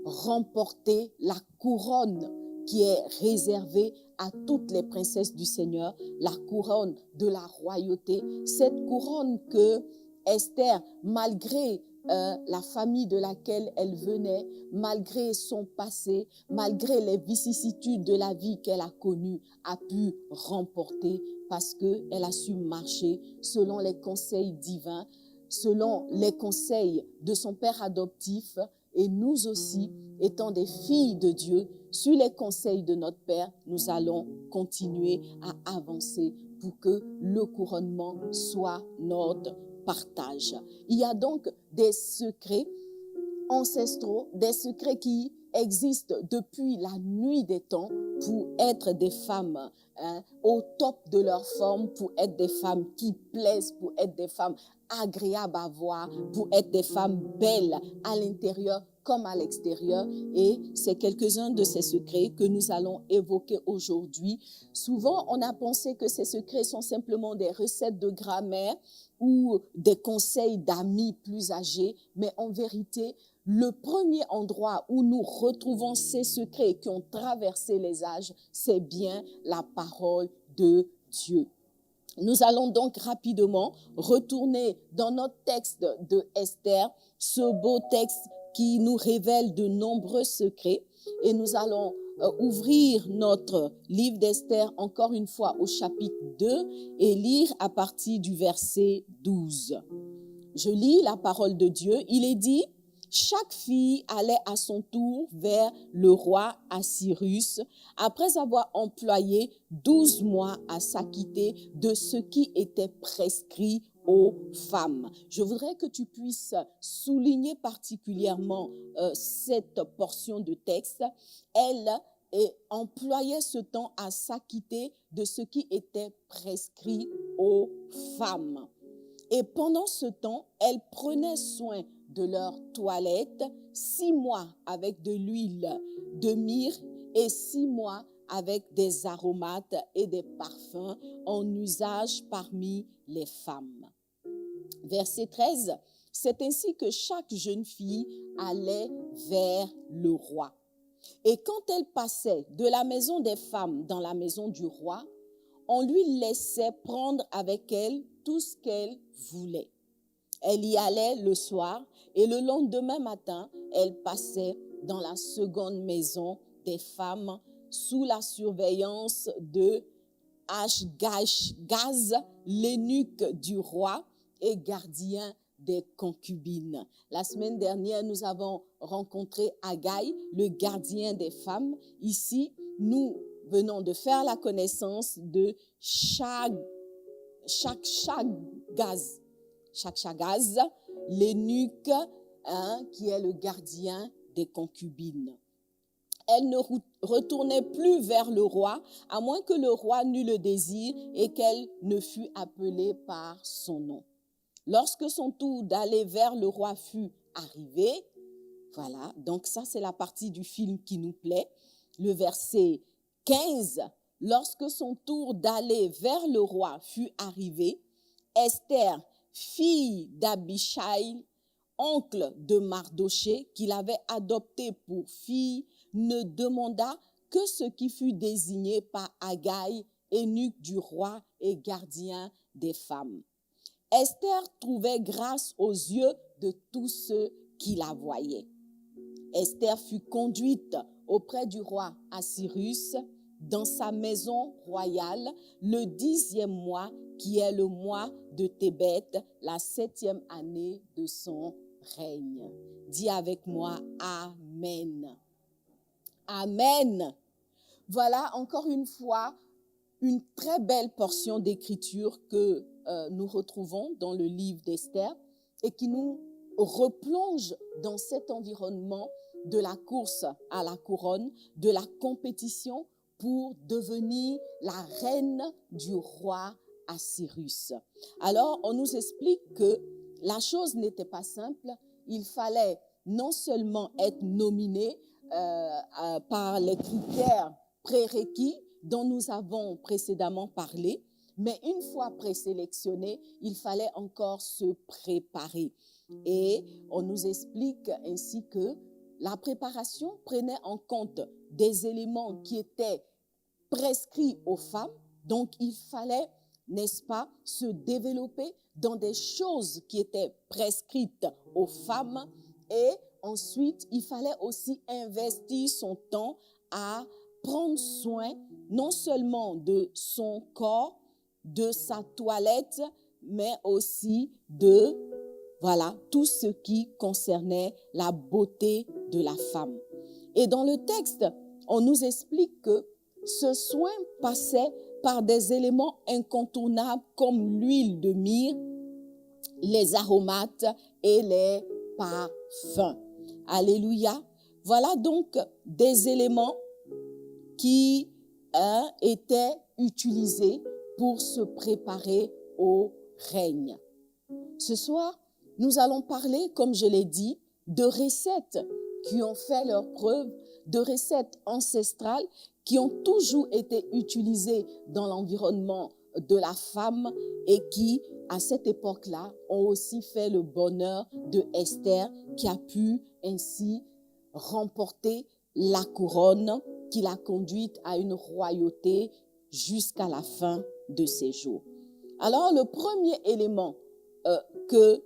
remporter la couronne qui est réservée à toutes les princesses du Seigneur, la couronne de la royauté. Cette couronne que Esther, malgré la famille de laquelle elle venait, malgré son passé, malgré les vicissitudes de la vie qu'elle a connues, a pu remporter parce qu'elle a su marcher selon les conseils divins, selon les conseils de son père adoptif. Et nous aussi, étant des filles de Dieu, sur les conseils de notre Père, nous allons continuer à avancer pour que le couronnement soit notre partage. Il y a donc des secrets ancestraux, des secrets qui existent depuis la nuit des temps pour être des femmes au top de leur forme, pour être des femmes qui plaisent, pour être des femmes agréables à voir, pour être des femmes belles à l'intérieur comme à l'extérieur. Et c'est quelques-uns de ces secrets que nous allons évoquer aujourd'hui. Souvent, on a pensé que ces secrets sont simplement des recettes de grammaire ou des conseils d'amis plus âgés, mais en vérité, le premier endroit où nous retrouvons ces secrets qui ont traversé les âges, c'est bien la parole de Dieu. Nous allons donc rapidement retourner dans notre texte de Esther, ce beau texte qui nous révèle de nombreux secrets. Et nous allons ouvrir notre livre d'Esther encore une fois au chapitre 2 et lire à partir du verset 12. Je lis la parole de Dieu. Il est dit: chaque fille allait à son tour vers le roi Assyrus après avoir employé 12 mois à s'acquitter de ce qui était prescrit aux femmes. Je voudrais que tu puisses souligner particulièrement cette portion de texte. Elle employait ce temps à s'acquitter de ce qui était prescrit aux femmes. Et pendant ce temps, elle prenait soin de leur toilette, 6 mois avec de l'huile de myrrhe et 6 mois avec des aromates et des parfums en usage parmi les femmes. Verset 13, c'est ainsi que chaque jeune fille allait vers le roi. Et quand elle passait de la maison des femmes dans la maison du roi, on lui laissait prendre avec elle tout ce qu'elle voulait. Elle y allait le soir et le lendemain matin, elle passait dans la seconde maison des femmes sous la surveillance de Ashgaz, l'eunuque du roi et gardien des concubines. La semaine dernière, nous avons rencontré Haggai, le gardien des femmes. Ici, nous venons de faire la connaissance de Shagshagaz, l'eunuque qui est le gardien des concubines. Elle ne retournait plus vers le roi, à moins que le roi n'eût le désir et qu'elle ne fût appelée par son nom. Lorsque son tour d'aller vers le roi fut arrivé, voilà, donc ça c'est la partie du film qui nous plaît, le verset 15, lorsque son tour d'aller vers le roi fut arrivé, Esther, fille d'Abishai, oncle de Mardoché, qu'il avait adopté pour fille, ne demanda que ce qui fut désigné par Haggai, eunuque du roi et gardien des femmes. Esther trouvait grâce aux yeux de tous ceux qui la voyaient. Esther fut conduite auprès du roi Assyrus dans sa maison royale le 10e mois, qui est le mois de Tébet, la 7e année de son règne. Dis avec moi, Amen. Amen. Voilà encore une fois une très belle portion d'écriture que nous retrouvons dans le livre d'Esther et qui nous replonge dans cet environnement de la course à la couronne, de la compétition pour devenir la reine du roi Assyrus. Alors, on nous explique que la chose n'était pas simple. Il fallait non seulement être nominé par les critères prérequis dont nous avons précédemment parlé, Mais une fois présélectionné, il fallait encore se préparer. Et on nous explique ainsi que la préparation prenait en compte des éléments qui étaient prescrits aux femmes. Donc, il fallait, n'est-ce pas, se développer dans des choses qui étaient prescrites aux femmes. Et ensuite, il fallait aussi investir son temps à prendre soin non seulement de son corps, de sa toilette, mais aussi de, voilà, tout ce qui concernait la beauté de la femme. Et dans le texte, on nous explique que ce soin passait par des éléments incontournables comme l'huile de myrrhe, les aromates et les parfums. Alléluia. Voilà donc des éléments qui étaient utilisés pour se préparer au règne. Ce soir, nous allons parler, comme je l'ai dit, de recettes qui ont fait leur preuve, de recettes ancestrales qui ont toujours été utilisées dans l'environnement de la femme et qui, à cette époque-là, ont aussi fait le bonheur de Esther qui a pu ainsi remporter la couronne qui l'a conduite à une royauté jusqu'à la fin de ses jours. Alors, le premier élément que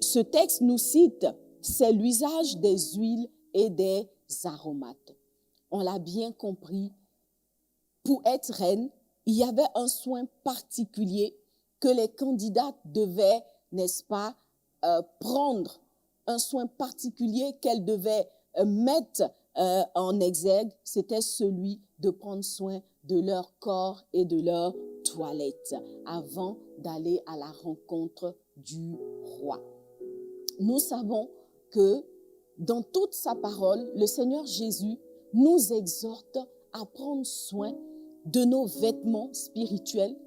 ce texte nous cite, c'est l'usage des huiles et des aromates. On l'a bien compris, pour être reine, il y avait un soin particulier que les candidates devaient, n'est-ce pas, prendre, un soin particulier qu'elles devaient mettre en exergue, c'était celui de prendre soin de leur corps et de leur toilette avant d'aller à la rencontre du roi. Nous savons que dans toute sa parole, le Seigneur Jésus nous exhorte à prendre soin de nos vêtements spirituels,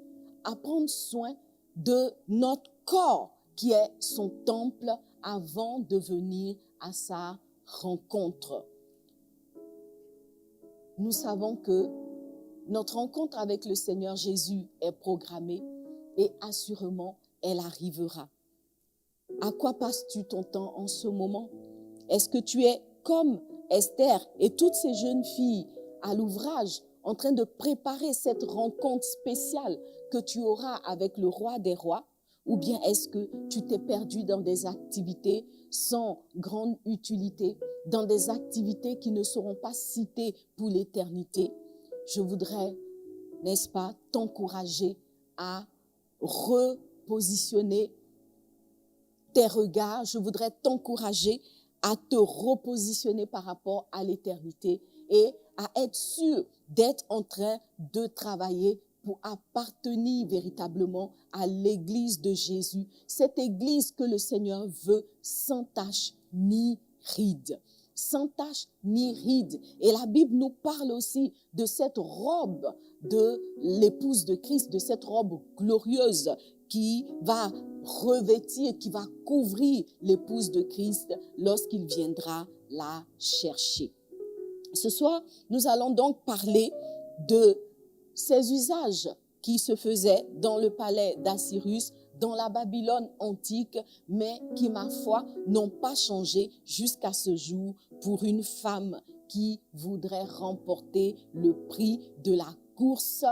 à prendre soin de notre corps qui est son temple avant de venir à sa rencontre. Nous savons que notre rencontre avec le Seigneur Jésus est programmée et assurément elle arrivera. À quoi passes-tu ton temps en ce moment? Est-ce que tu es comme Esther et toutes ces jeunes filles à l'ouvrage en train de préparer cette rencontre spéciale que tu auras avec le roi des rois? Ou bien est-ce que tu t'es perdu dans des activités sans grande utilité, dans des activités qui ne seront pas citées pour l'éternité? Je voudrais, n'est-ce pas, t'encourager à repositionner tes regards. Je voudrais t'encourager à te repositionner par rapport à l'éternité et à être sûr d'être en train de travailler pour appartenir véritablement à l'église de Jésus. Cette église que le Seigneur veut sans tache ni ride. Sans tache ni ride. Et la Bible nous parle aussi de cette robe de l'épouse de Christ, de cette robe glorieuse qui va revêtir, qui va couvrir l'épouse de Christ lorsqu'il viendra la chercher. Ce soir, nous allons donc parler de ces usages qui se faisaient dans le palais d'Assyrus, dans la Babylone antique, mais qui, ma foi, n'ont pas changé jusqu'à ce jour pour une femme qui voudrait remporter le prix de la course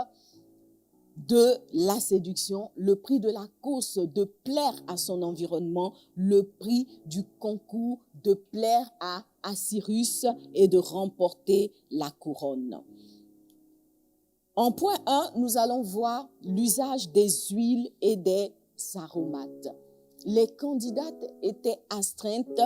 de la séduction, le prix de la course de plaire à son environnement, le prix du concours de plaire à Assyrus et de remporter la couronne. En point 1, nous allons voir l'usage des huiles et des aromates. Les candidates étaient astreintes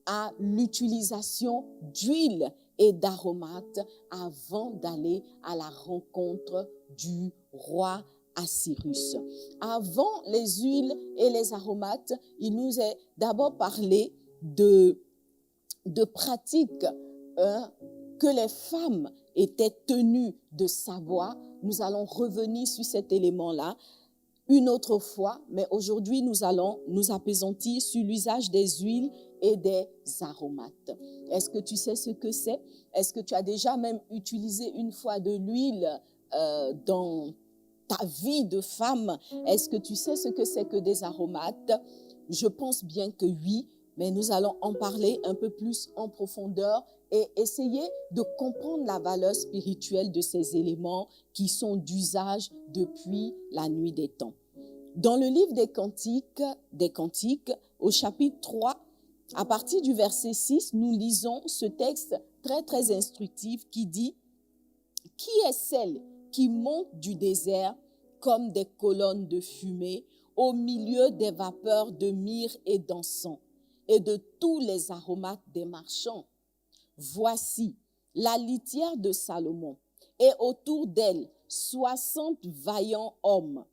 à l'utilisation d'huile et d'aromates avant d'aller à la rencontre du roi Assyrus. Avant les huiles et les aromates, il nous est d'abord parlé de pratiques que les femmes étaient tenues de savoir. Nous allons revenir sur cet élément-là une autre fois, mais aujourd'hui, nous allons nous appesantir sur l'usage des huiles et des aromates. Est-ce que tu sais ce que c'est? Est-ce que tu as déjà même utilisé une fois de l'huile dans ta vie de femme. Est-ce que tu sais ce que c'est que des aromates? Je pense bien que oui, mais nous allons en parler un peu plus en profondeur et essayer de comprendre la valeur spirituelle de ces éléments qui sont d'usage depuis la nuit des temps. Dans le livre des Cantiques, au chapitre 3, à partir du verset 6, nous lisons ce texte très, très instructif qui dit « Qui est celle qui monte du désert comme des colonnes de fumée au milieu des vapeurs de myrrhe et d'encens et de tous les aromates des marchands? Voici la litière de Salomon et autour d'elle 60 vaillants hommes,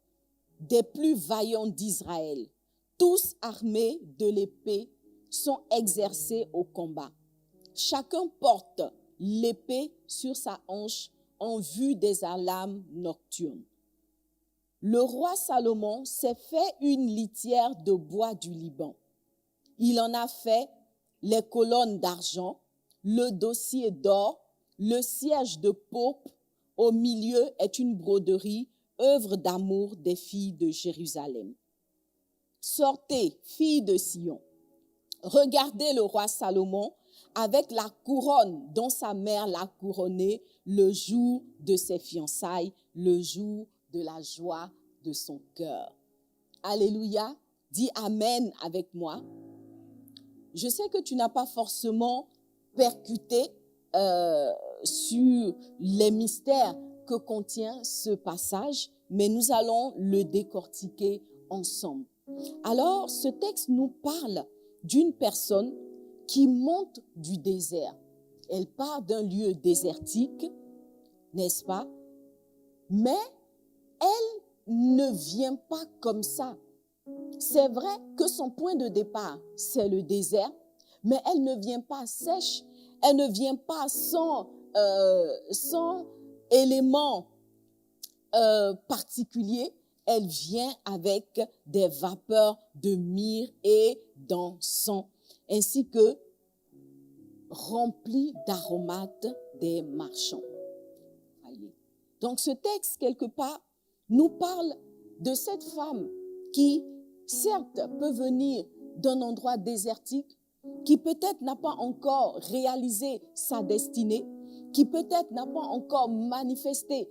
des plus vaillants d'Israël, tous armés de l'épée, sont exercés au combat. Chacun porte l'épée sur sa hanche en vue des alarmes nocturnes. Le roi Salomon s'est fait une litière de bois du Liban. Il en a fait les colonnes d'argent, le dossier d'or, le siège de pourpre. Au milieu est une broderie, œuvre d'amour des filles de Jérusalem. Sortez, filles de Sion, regardez le roi Salomon avec la couronne dont sa mère l'a couronné le jour de ses fiançailles, le jour de la joie de son cœur. Alléluia, dis Amen avec moi. Je sais que tu n'as pas forcément percuté sur les mystères que contient ce passage, mais nous allons le décortiquer ensemble. Alors, ce texte nous parle d'une personne qui monte du désert. Elle part d'un lieu désertique, n'est-ce pas? Mais elle ne vient pas comme ça. C'est vrai que son point de départ, c'est le désert, mais elle ne vient pas sèche, elle ne vient pas sans éléments particuliers, elle vient avec des vapeurs de myrrhe et d'encens, ainsi que remplie d'aromates des marchands. Donc ce texte, quelque part, nous parle de cette femme qui, certes, peut venir d'un endroit désertique, qui peut-être n'a pas encore réalisé sa destinée, qui peut-être n'a pas encore manifesté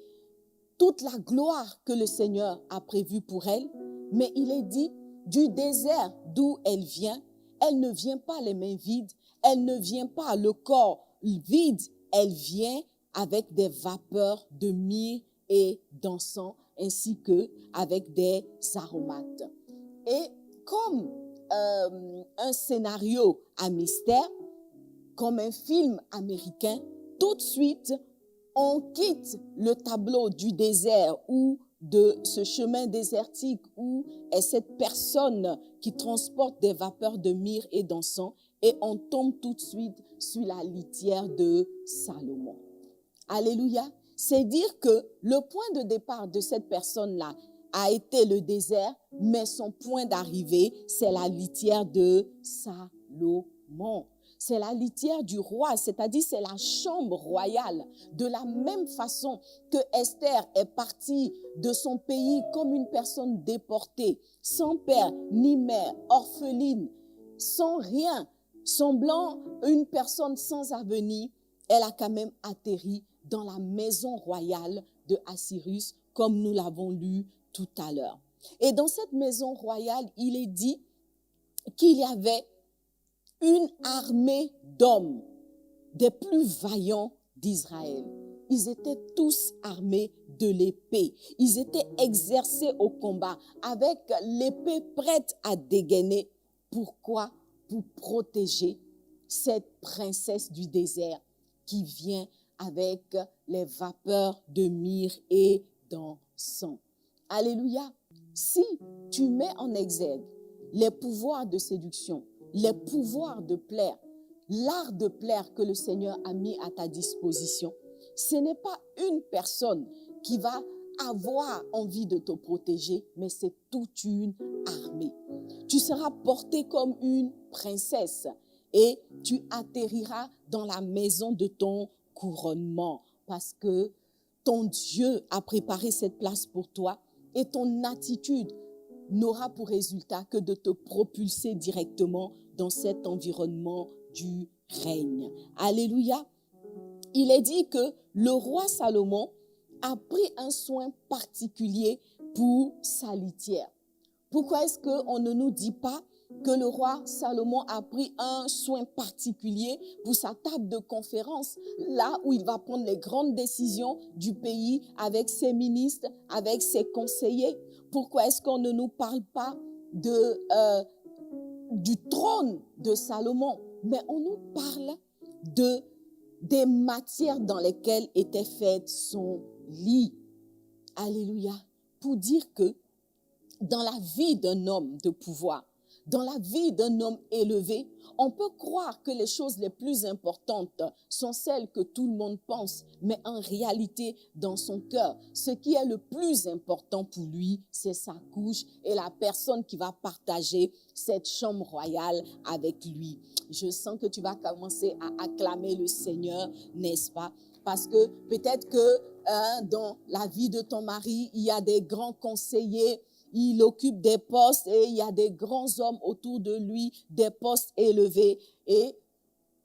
toute la gloire que le Seigneur a prévue pour elle, mais il est dit, du désert d'où elle ne vient pas les mains vides, elle ne vient pas le corps vide, elle vient avec des vapeurs de myrrhe et d'encens, ainsi que avec des aromates. Et comme un scénario à mystère, comme un film américain, tout de suite, on quitte le tableau du désert ou de ce chemin désertique où est cette personne qui transporte des vapeurs de myrrhe et d'encens et on tombe tout de suite sur la litière de Salomon. Alléluia. C'est dire que le point de départ de cette personne-là a été le désert, mais son point d'arrivée, c'est la litière de Salomon. C'est la litière du roi, c'est-à-dire c'est la chambre royale. De la même façon que Esther est partie de son pays comme une personne déportée, sans père ni mère, orpheline, sans rien, semblant une personne sans avenir, elle a quand même atterri dans la maison royale de Assyrus, comme nous l'avons lu tout à l'heure. Et dans cette maison royale, il est dit qu'il y avait une armée d'hommes, des plus vaillants d'Israël. Ils étaient tous armés de l'épée. Ils étaient exercés au combat avec l'épée prête à dégainer. Pourquoi? Pour protéger cette princesse du désert qui vient avec les vapeurs de myrrhe et d'encens. Alléluia. Si tu mets en exergue les pouvoirs de séduction, les pouvoirs de plaire, l'art de plaire que le Seigneur a mis à ta disposition, ce n'est pas une personne qui va avoir envie de te protéger, mais c'est toute une armée. Tu seras portée comme une princesse et tu atterriras dans la maison de ton couronnement parce que ton Dieu a préparé cette place pour toi et ton attitude n'aura pour résultat que de te propulser directement dans cet environnement du règne. Alléluia. Il est dit que le roi Salomon a pris un soin particulier pour sa litière. Pourquoi est-ce qu'on ne nous dit pas que le roi Salomon a pris un soin particulier pour sa table de conférence, là où il va prendre les grandes décisions du pays avec ses ministres, avec ses conseillers? Pourquoi est-ce qu'on ne nous parle pas du trône de Salomon, mais on nous parle des matières dans lesquelles était fait son lit? Alléluia. Pour dire que dans la vie d'un homme de pouvoir, dans la vie d'un homme élevé, on peut croire que les choses les plus importantes sont celles que tout le monde pense, mais en réalité, dans son cœur, ce qui est le plus important pour lui, c'est sa couche et la personne qui va partager cette chambre royale avec lui. Je sens que tu vas commencer à acclamer le Seigneur, n'est-ce pas? Parce que peut-être que dans la vie de ton mari, il y a des grands conseillers, il occupe des postes et il y a des grands hommes autour de lui, des postes élevés. Et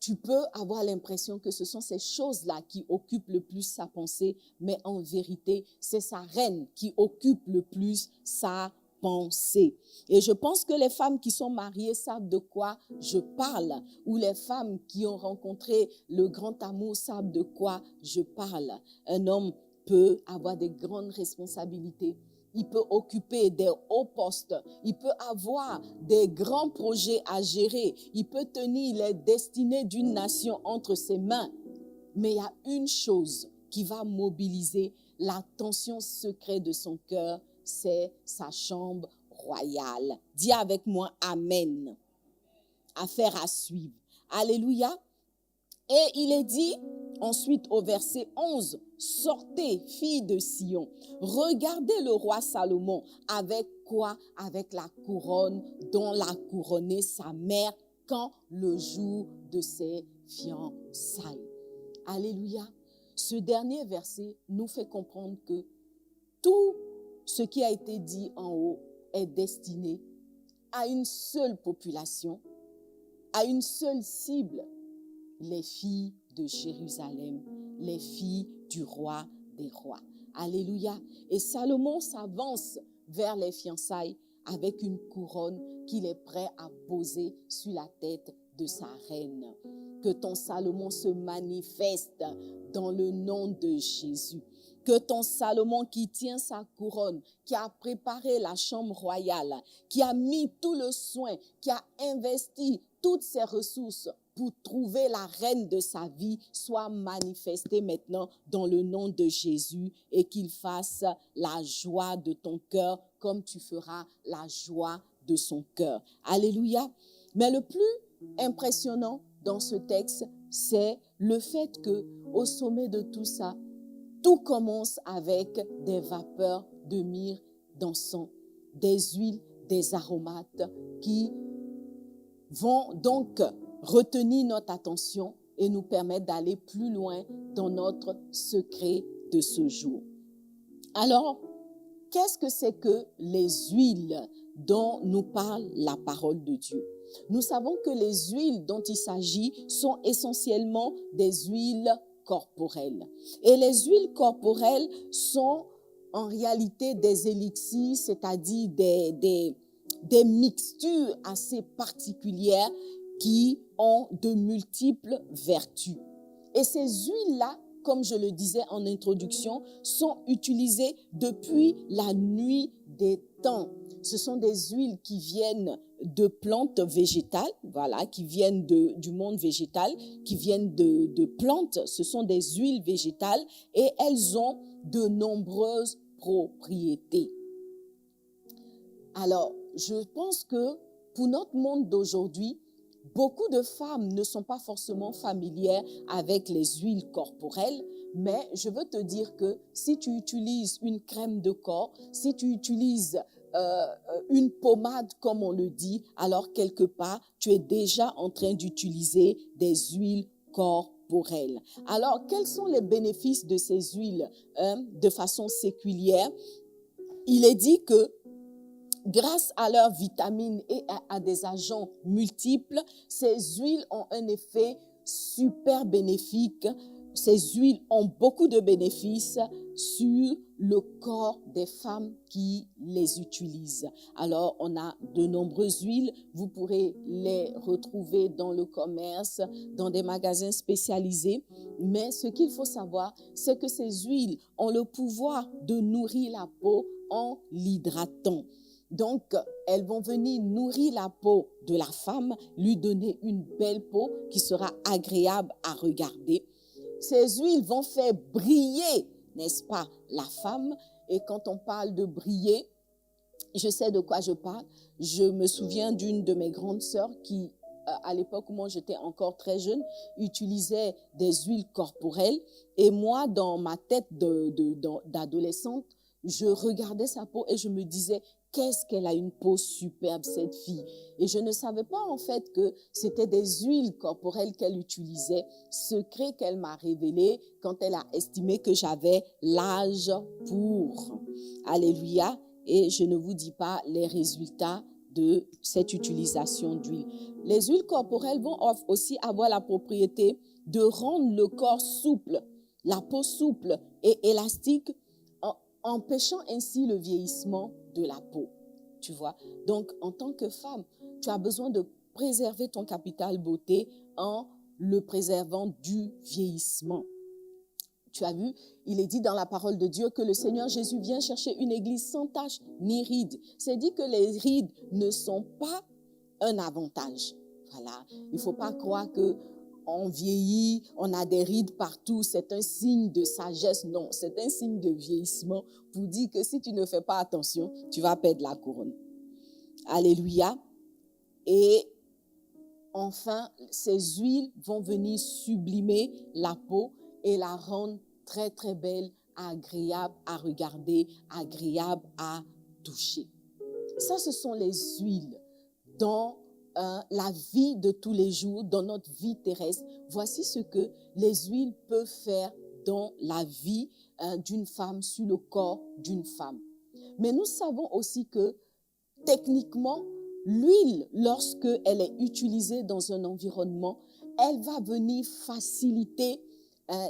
tu peux avoir l'impression que ce sont ces choses-là qui occupent le plus sa pensée, mais en vérité, c'est sa reine qui occupe le plus sa pensée. Et je pense que les femmes qui sont mariées savent de quoi je parle, ou les femmes qui ont rencontré le grand amour savent de quoi je parle. Un homme peut avoir des grandes responsabilités. Il peut occuper des hauts postes, il peut avoir des grands projets à gérer, il peut tenir les destinées d'une nation entre ses mains. Mais il y a une chose qui va mobiliser l'attention secrète de son cœur, c'est sa chambre royale. Dis avec moi Amen. Affaire à suivre. Alléluia. Et il est dit ensuite au verset 11, « Sortez, filles de Sion, regardez le roi Salomon, avec quoi? Avec la couronne dont l'a couronné sa mère quand le jour de ses fiançailles. » Alléluia. Ce dernier verset nous fait comprendre que tout ce qui a été dit en haut est destiné à une seule population, à une seule cible, les filles de Jérusalem, les filles du roi des rois. Alléluia. Et Salomon s'avance vers les fiançailles avec une couronne qu'il est prêt à poser sur la tête de sa reine. Que ton Salomon se manifeste dans le nom de Jésus. Que ton Salomon qui tient sa couronne, qui a préparé la chambre royale, qui a mis tout le soin, qui a investi toutes ses ressources pour trouver la reine de sa vie, soit manifesté maintenant dans le nom de Jésus et qu'il fasse la joie de ton cœur comme tu feras la joie de son cœur. Alléluia. Mais le plus impressionnant dans ce texte, c'est le fait que au sommet de tout ça, tout commence avec des vapeurs de myrrhe, d'encens, des huiles, des aromates qui vont donc retenir notre attention et nous permettre d'aller plus loin dans notre secret de ce jour. Alors, qu'est-ce que c'est que les huiles dont nous parle la parole de Dieu? Nous savons que les huiles dont il s'agit sont essentiellement des huiles corporelles. Et les huiles corporelles sont en réalité des élixirs, c'est-à-dire des mixtures assez particulières qui ont de multiples vertus. Et ces huiles-là, comme je le disais en introduction, sont utilisées depuis la nuit des temps. Ce sont des huiles qui viennent de plantes végétales, voilà, qui viennent du monde végétal, qui viennent de plantes. Ce sont des huiles végétales et elles ont de nombreuses propriétés. Alors, je pense que pour notre monde d'aujourd'hui, beaucoup de femmes ne sont pas forcément familières avec les huiles corporelles, mais je veux te dire que si tu utilises une crème de corps, si tu utilises une pommade comme on le dit, alors quelque part, tu es déjà en train d'utiliser des huiles corporelles. corporelle. Alors, quels sont les bénéfices de ces huiles de façon séculière? Il est dit que grâce à leurs vitamines et à des agents multiples, ces huiles ont un effet super bénéfique. Ces huiles ont beaucoup de bénéfices sur le corps des femmes qui les utilisent. Alors, on a de nombreuses huiles. Vous pourrez les retrouver dans le commerce, dans des magasins spécialisés. Mais ce qu'il faut savoir, c'est que ces huiles ont le pouvoir de nourrir la peau en l'hydratant. Donc, elles vont venir nourrir la peau de la femme, lui donner une belle peau qui sera agréable à regarder. Ces huiles vont faire briller, n'est-ce pas, la femme. Et quand on parle de briller, je sais de quoi je parle. Je me souviens d'une de mes grandes sœurs qui, à l'époque où moi j'étais encore très jeune, utilisait des huiles corporelles. Et moi, dans ma tête d'adolescente, je regardais sa peau et je me disais, qu'est-ce qu'elle a une peau superbe, cette fille. Et je ne savais pas en fait que c'était des huiles corporelles qu'elle utilisait, secret qu'elle m'a révélé quand elle a estimé que j'avais l'âge pour. Alléluia. Et je ne vous dis pas les résultats de cette utilisation d'huile. Les huiles corporelles vont aussi avoir la propriété de rendre le corps souple, la peau souple et élastique, empêchant ainsi le vieillissement de la peau, tu vois. Donc, en tant que femme, tu as besoin de préserver ton capital beauté en le préservant du vieillissement. Tu as vu, il est dit dans la parole de Dieu que le Seigneur Jésus vient chercher une église sans tache ni rides. C'est dit que les rides ne sont pas un avantage. Voilà, il ne faut pas croire que on vieillit, on a des rides partout, c'est un signe de sagesse. Non, c'est un signe de vieillissement pour dire que si tu ne fais pas attention, tu vas perdre la couronne. Alléluia. Et enfin, ces huiles vont venir sublimer la peau et la rendre très très belle, agréable à regarder, agréable à toucher. Ça, ce sont les huiles dans la vie de tous les jours, dans notre vie terrestre. Voici ce que les huiles peuvent faire dans la vie d'une femme, sur le corps d'une femme. Mais nous savons aussi que techniquement, l'huile, lorsqu'elle est utilisée dans un environnement, elle va venir faciliter,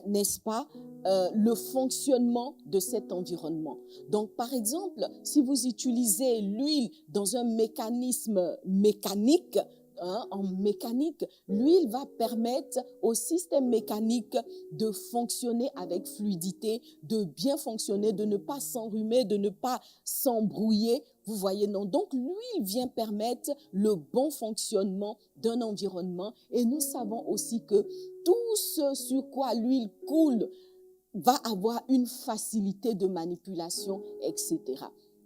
n'est-ce pas, le fonctionnement de cet environnement. Donc, par exemple, si vous utilisez l'huile dans un mécanisme mécanique, en mécanique, l'huile va permettre au système mécanique de fonctionner avec fluidité, de bien fonctionner, de ne pas s'enrhumer, de ne pas s'embrouiller. Vous voyez, non? Donc, l'huile vient permettre le bon fonctionnement d'un environnement. Et nous savons aussi que tout ce sur quoi l'huile coule va avoir une facilité de manipulation, etc.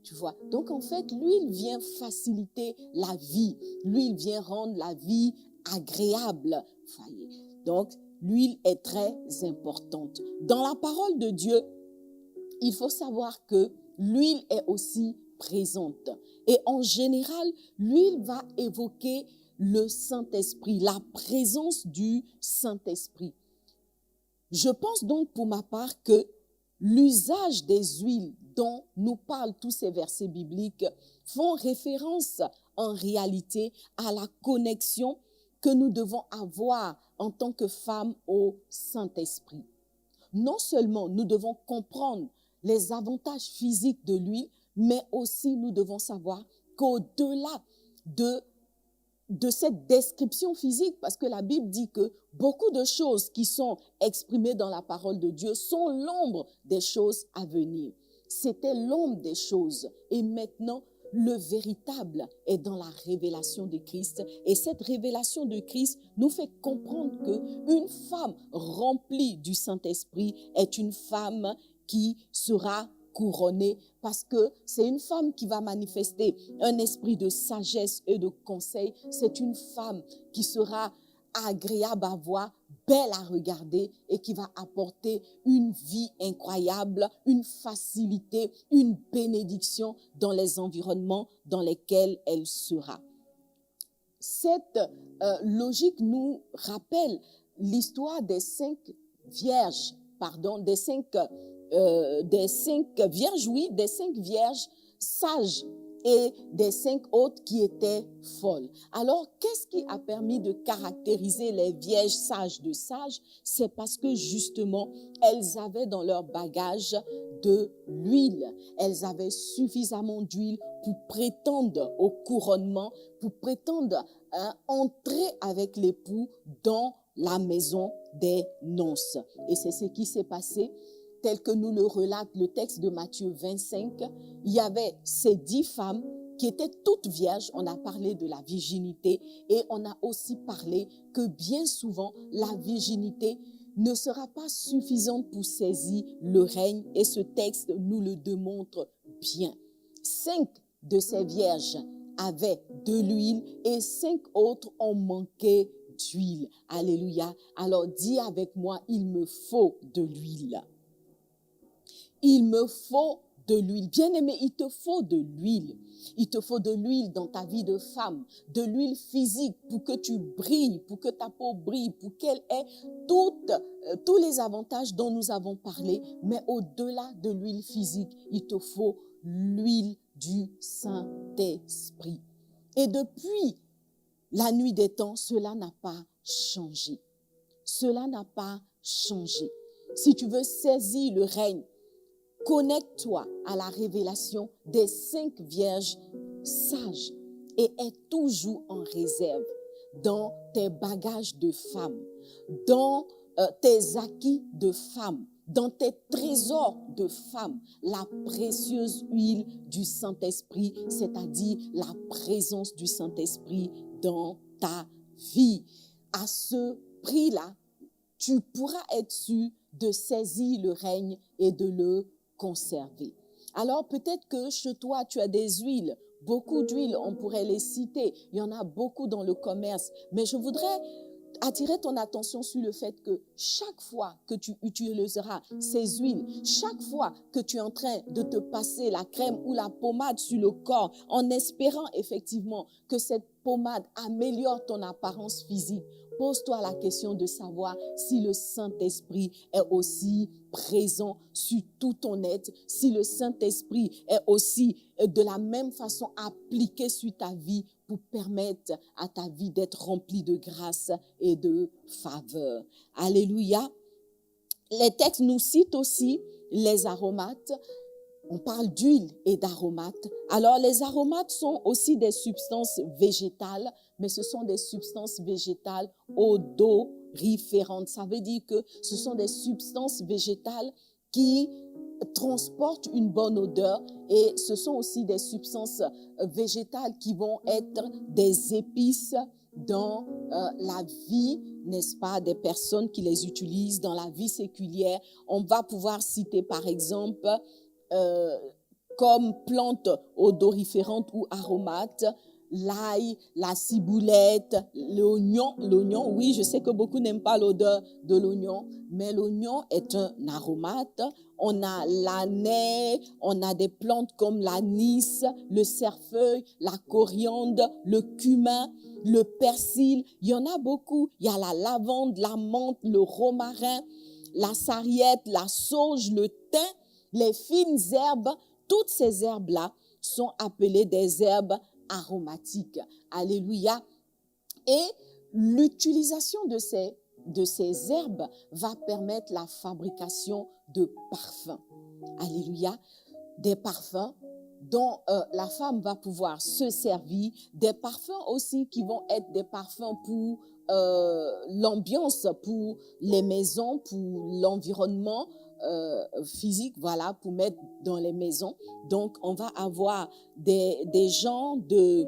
Tu vois? Donc, en fait, l'huile vient faciliter la vie. L'huile vient rendre la vie agréable. Voyez? Donc, l'huile est très importante. Dans la parole de Dieu, il faut savoir que l'huile est aussi présente. Et en général, l'huile va évoquer le Saint-Esprit, la présence du Saint-Esprit. Je pense donc pour ma part que l'usage des huiles dont nous parlent tous ces versets bibliques font référence en réalité à la connexion que nous devons avoir en tant que femmes au Saint-Esprit. Non seulement nous devons comprendre les avantages physiques de l'huile, mais aussi nous devons savoir qu'au-delà de cette description physique, parce que la Bible dit que beaucoup de choses qui sont exprimées dans la parole de Dieu sont l'ombre des choses à venir. C'était l'ombre des choses. Et maintenant, le véritable est dans la révélation de Christ. Et cette révélation de Christ nous fait comprendre qu'une femme remplie du Saint-Esprit est une femme qui sera couronnée, parce que c'est une femme qui va manifester un esprit de sagesse et de conseil. C'est une femme qui sera agréable à voir, belle à regarder et qui va apporter une vie incroyable, une facilité, une bénédiction dans les environnements dans lesquels elle sera. Cette logique nous rappelle l'histoire des 5 vierges, des cinq vierges, oui, des 5 vierges sages et des 5 autres qui étaient folles. Alors, qu'est-ce qui a permis de caractériser les vierges sages de sages? C'est parce que justement, elles avaient dans leur bagage de l'huile. Elles avaient suffisamment d'huile pour prétendre au couronnement, pour prétendre entrer avec l'époux dans la maison des noces. Et c'est ce qui s'est passé. Tel que nous le relate le texte de Matthieu 25, il y avait ces 10 femmes qui étaient toutes vierges. On a parlé de la virginité et on a aussi parlé que bien souvent, la virginité ne sera pas suffisante pour saisir le règne et ce texte nous le démontre bien. 5 de ces vierges avaient de l'huile et 5 autres ont manqué d'huile. Alléluia. Alors dis avec moi, il me faut de l'huile. Il me faut de l'huile. Bien-aimé, il te faut de l'huile. Il te faut de l'huile dans ta vie de femme, de l'huile physique pour que tu brilles, pour que ta peau brille, pour qu'elle ait tous les avantages dont nous avons parlé. Mais au-delà de l'huile physique, il te faut l'huile du Saint-Esprit. Et depuis la nuit des temps, cela n'a pas changé. Cela n'a pas changé. Si tu veux saisir le règne, connecte-toi à la révélation des 5 vierges sages et aie toujours en réserve dans tes bagages de femme, dans tes acquis de femme, dans tes trésors de femme, la précieuse huile du Saint-Esprit, c'est-à-dire la présence du Saint-Esprit dans ta vie. À ce prix-là, tu pourras être sûr de saisir le règne et de le conserver. Alors peut-être que chez toi, tu as des huiles, beaucoup d'huiles, on pourrait les citer. Il y en a beaucoup dans le commerce. Mais je voudrais attirer ton attention sur le fait que chaque fois que tu utiliseras ces huiles, chaque fois que tu es en train de te passer la crème ou la pommade sur le corps, en espérant effectivement que cette pommade améliore ton apparence physique, pose-toi la question de savoir si le Saint-Esprit est aussi présent sur tout ton être, si le Saint-Esprit est aussi de la même façon appliqué sur ta vie pour permettre à ta vie d'être remplie de grâce et de faveur. Alléluia. Les textes nous citent aussi les aromates. On parle d'huile et d'aromates. Alors, les aromates sont aussi des substances végétales, mais ce sont des substances végétales odoriférantes. Ça veut dire que ce sont des substances végétales qui transportent une bonne odeur et ce sont aussi des substances végétales qui vont être des épices dans la vie, n'est-ce pas, des personnes qui les utilisent dans la vie séculière. On va pouvoir citer par exemple comme plantes odoriférantes ou aromates, l'ail, la ciboulette, l'oignon. L'oignon, oui, je sais que beaucoup n'aiment pas l'odeur de l'oignon, mais l'oignon est un aromate. On a l'anet, on a des plantes comme l'anis, le cerfeuil, la coriandre, le cumin, le persil. Il y en a beaucoup. Il y a la lavande, la menthe, le romarin, la sarriette, la sauge, le thym. Les fines herbes, toutes ces herbes-là sont appelées des herbes aromatiques. Alléluia. Et l'utilisation de ces herbes va permettre la fabrication de parfums. Alléluia. Des parfums dont la femme va pouvoir se servir. Des parfums aussi qui vont être des parfums pour l'ambiance, pour les maisons, pour l'environnement physique, voilà, pour mettre dans les maisons. Donc, on va avoir des gens de,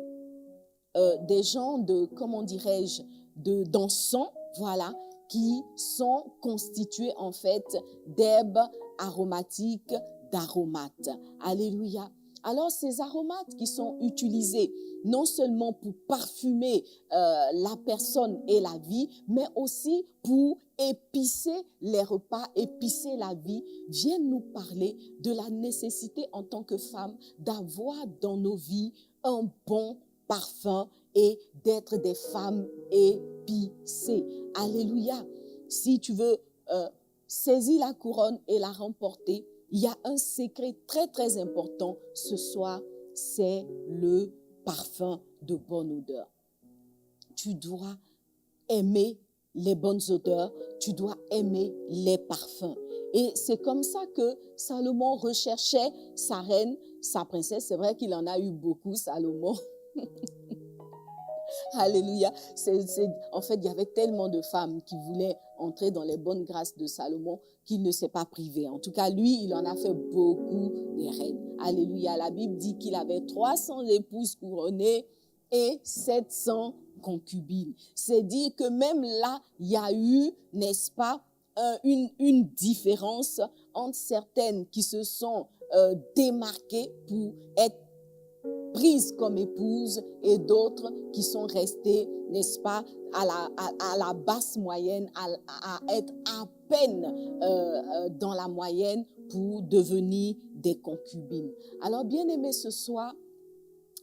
comment dirais-je, d'encens, voilà, qui sont constitués en fait d'herbes aromatiques, d'aromates. Alléluia. Alors, ces aromates qui sont utilisés non seulement pour parfumer la personne et la vie, mais aussi pour épicer les repas, épicer la vie, viennent nous parler de la nécessité en tant que femme d'avoir dans nos vies un bon parfum et d'être des femmes épicées. Alléluia. si tu veux saisir la couronne et la remporter, il y a un secret très, très important ce soir, c'est le parfum de bonne odeur. Tu dois aimer les bonnes odeurs, tu dois aimer les parfums. Et c'est comme ça que Salomon recherchait sa reine, sa princesse. C'est vrai qu'il en a eu beaucoup, Salomon. Alléluia. En fait, il y avait tellement de femmes qui voulaient entrer dans les bonnes grâces de Salomon qu'il ne s'est pas privé. En tout cas, lui, il en a fait beaucoup des reines. Alléluia. La Bible dit qu'il avait 300 épouses couronnées et 700 concubines. C'est dire que même là, il y a eu, n'est-ce pas, une différence entre certaines qui se sont démarquées pour être prises comme épouses et d'autres qui sont restées, n'est-ce pas, à la basse moyenne, à être à peine dans la moyenne pour devenir des concubines. Alors, bien aimés, ce soir,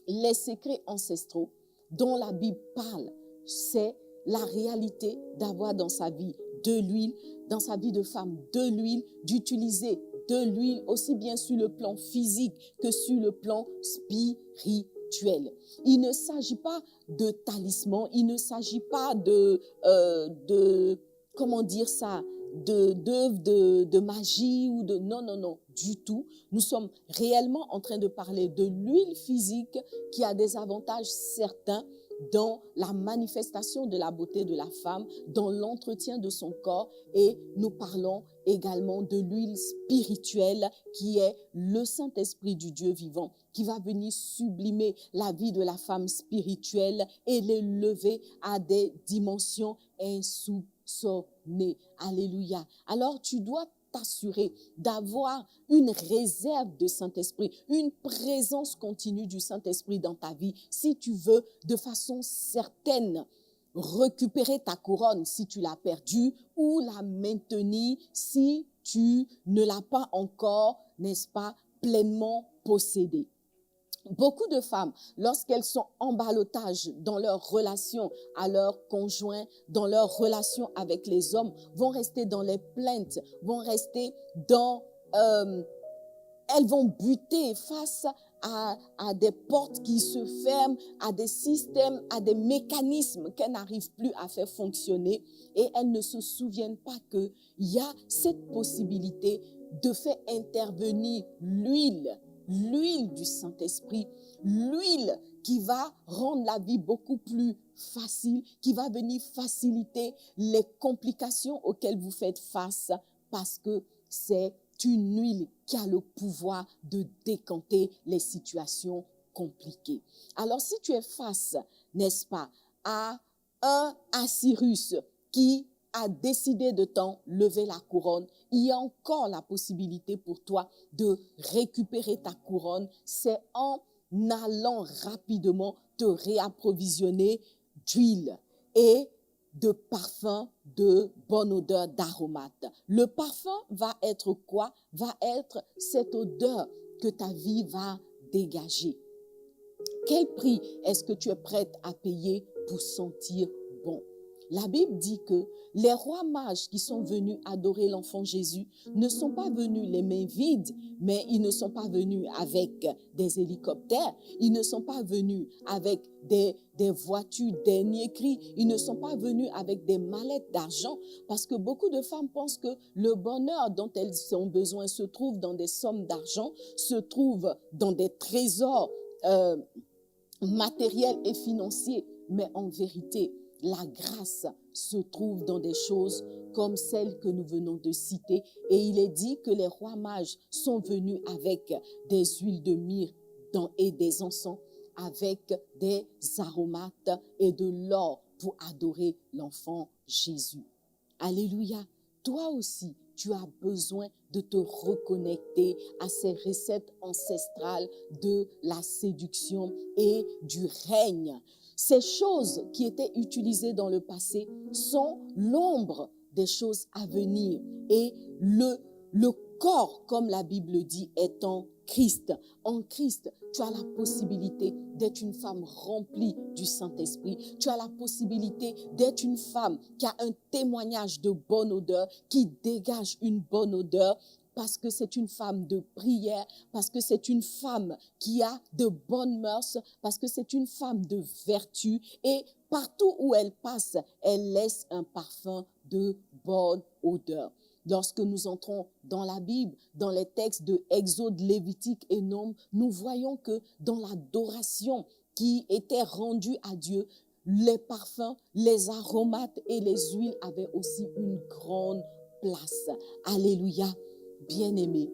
les secrets ancestraux dont la Bible parle, c'est la réalité d'avoir dans sa vie de l'huile, dans sa vie de femme de l'huile, d'utiliser de l'huile aussi bien sur le plan physique que sur le plan spirituel. Il ne s'agit pas de talisman, il ne s'agit pas de comment dire ça, de magie ou de non, du tout. Nous sommes réellement en train de parler de l'huile physique qui a des avantages certains dans la manifestation de la beauté de la femme, dans l'entretien de son corps, et nous parlons également de l'huile spirituelle qui est le Saint-Esprit du Dieu vivant, qui va venir sublimer la vie de la femme spirituelle et l'élever à des dimensions insoupçonnées. Alléluia. Alors tu dois t'assurer d'avoir une réserve de Saint-Esprit, une présence continue du Saint-Esprit dans ta vie, si tu veux de façon certaine récupérer ta couronne si tu l'as perdue ou la maintenir si tu ne l'as pas encore, n'est-ce pas, pleinement possédée. Beaucoup de femmes, lorsqu'elles sont en ballottage dans leur relation à leur conjoint, dans leur relation avec les hommes, vont rester dans les plaintes, vont rester dans... elles vont buter face à des portes qui se ferment, à des systèmes, à des mécanismes qu'elles n'arrivent plus à faire fonctionner et elles ne se souviennent pas qu'il y a cette possibilité de faire intervenir l'huile du Saint-Esprit, l'huile qui va rendre la vie beaucoup plus facile, qui va venir faciliter les complications auxquelles vous faites face parce que c'est une huile qui a le pouvoir de décanter les situations compliquées. Alors, si tu es face, n'est-ce pas, à un Assyrus qui a décidé de t'enlever la couronne, il y a encore la possibilité pour toi de récupérer ta couronne. C'est en allant rapidement te réapprovisionner d'huile et de parfum de bonne odeur, d'aromates. Le parfum va être quoi? Va être cette odeur que ta vie va dégager. Quel prix est-ce que tu es prête à payer pour sentir bon? La Bible dit que les rois mages qui sont venus adorer l'enfant Jésus ne sont pas venus les mains vides, mais ils ne sont pas venus avec des hélicoptères, ils ne sont pas venus avec des voitures dernier cri, ils ne sont pas venus avec des mallettes d'argent, parce que beaucoup de femmes pensent que le bonheur dont elles ont besoin se trouve dans des sommes d'argent, se trouve dans des trésors matériels et financiers, mais en vérité, la grâce se trouve dans des choses comme celles que nous venons de citer. Et il est dit que les rois mages sont venus avec des huiles de myrrhe et des encens, avec des aromates et de l'or pour adorer l'enfant Jésus. Alléluia. Toi aussi, tu as besoin de te reconnecter à ces recettes ancestrales de la séduction et du règne. Ces choses qui étaient utilisées dans le passé sont l'ombre des choses à venir. Et le corps, comme la Bible dit, est en Christ. En Christ, tu as la possibilité d'être une femme remplie du Saint-Esprit. Tu as la possibilité d'être une femme qui a un témoignage de bonne odeur, qui dégage une bonne odeur, parce que c'est une femme de prière, parce que c'est une femme qui a de bonnes mœurs, parce que c'est une femme de vertu, et partout où elle passe, elle laisse un parfum de bonne odeur. Lorsque nous entrons dans la Bible, dans les textes de Exode, Lévitique et Nombres, nous voyons que dans l'adoration qui était rendue à Dieu, les parfums, les aromates et les huiles avaient aussi une grande place. Alléluia, bien-aimé,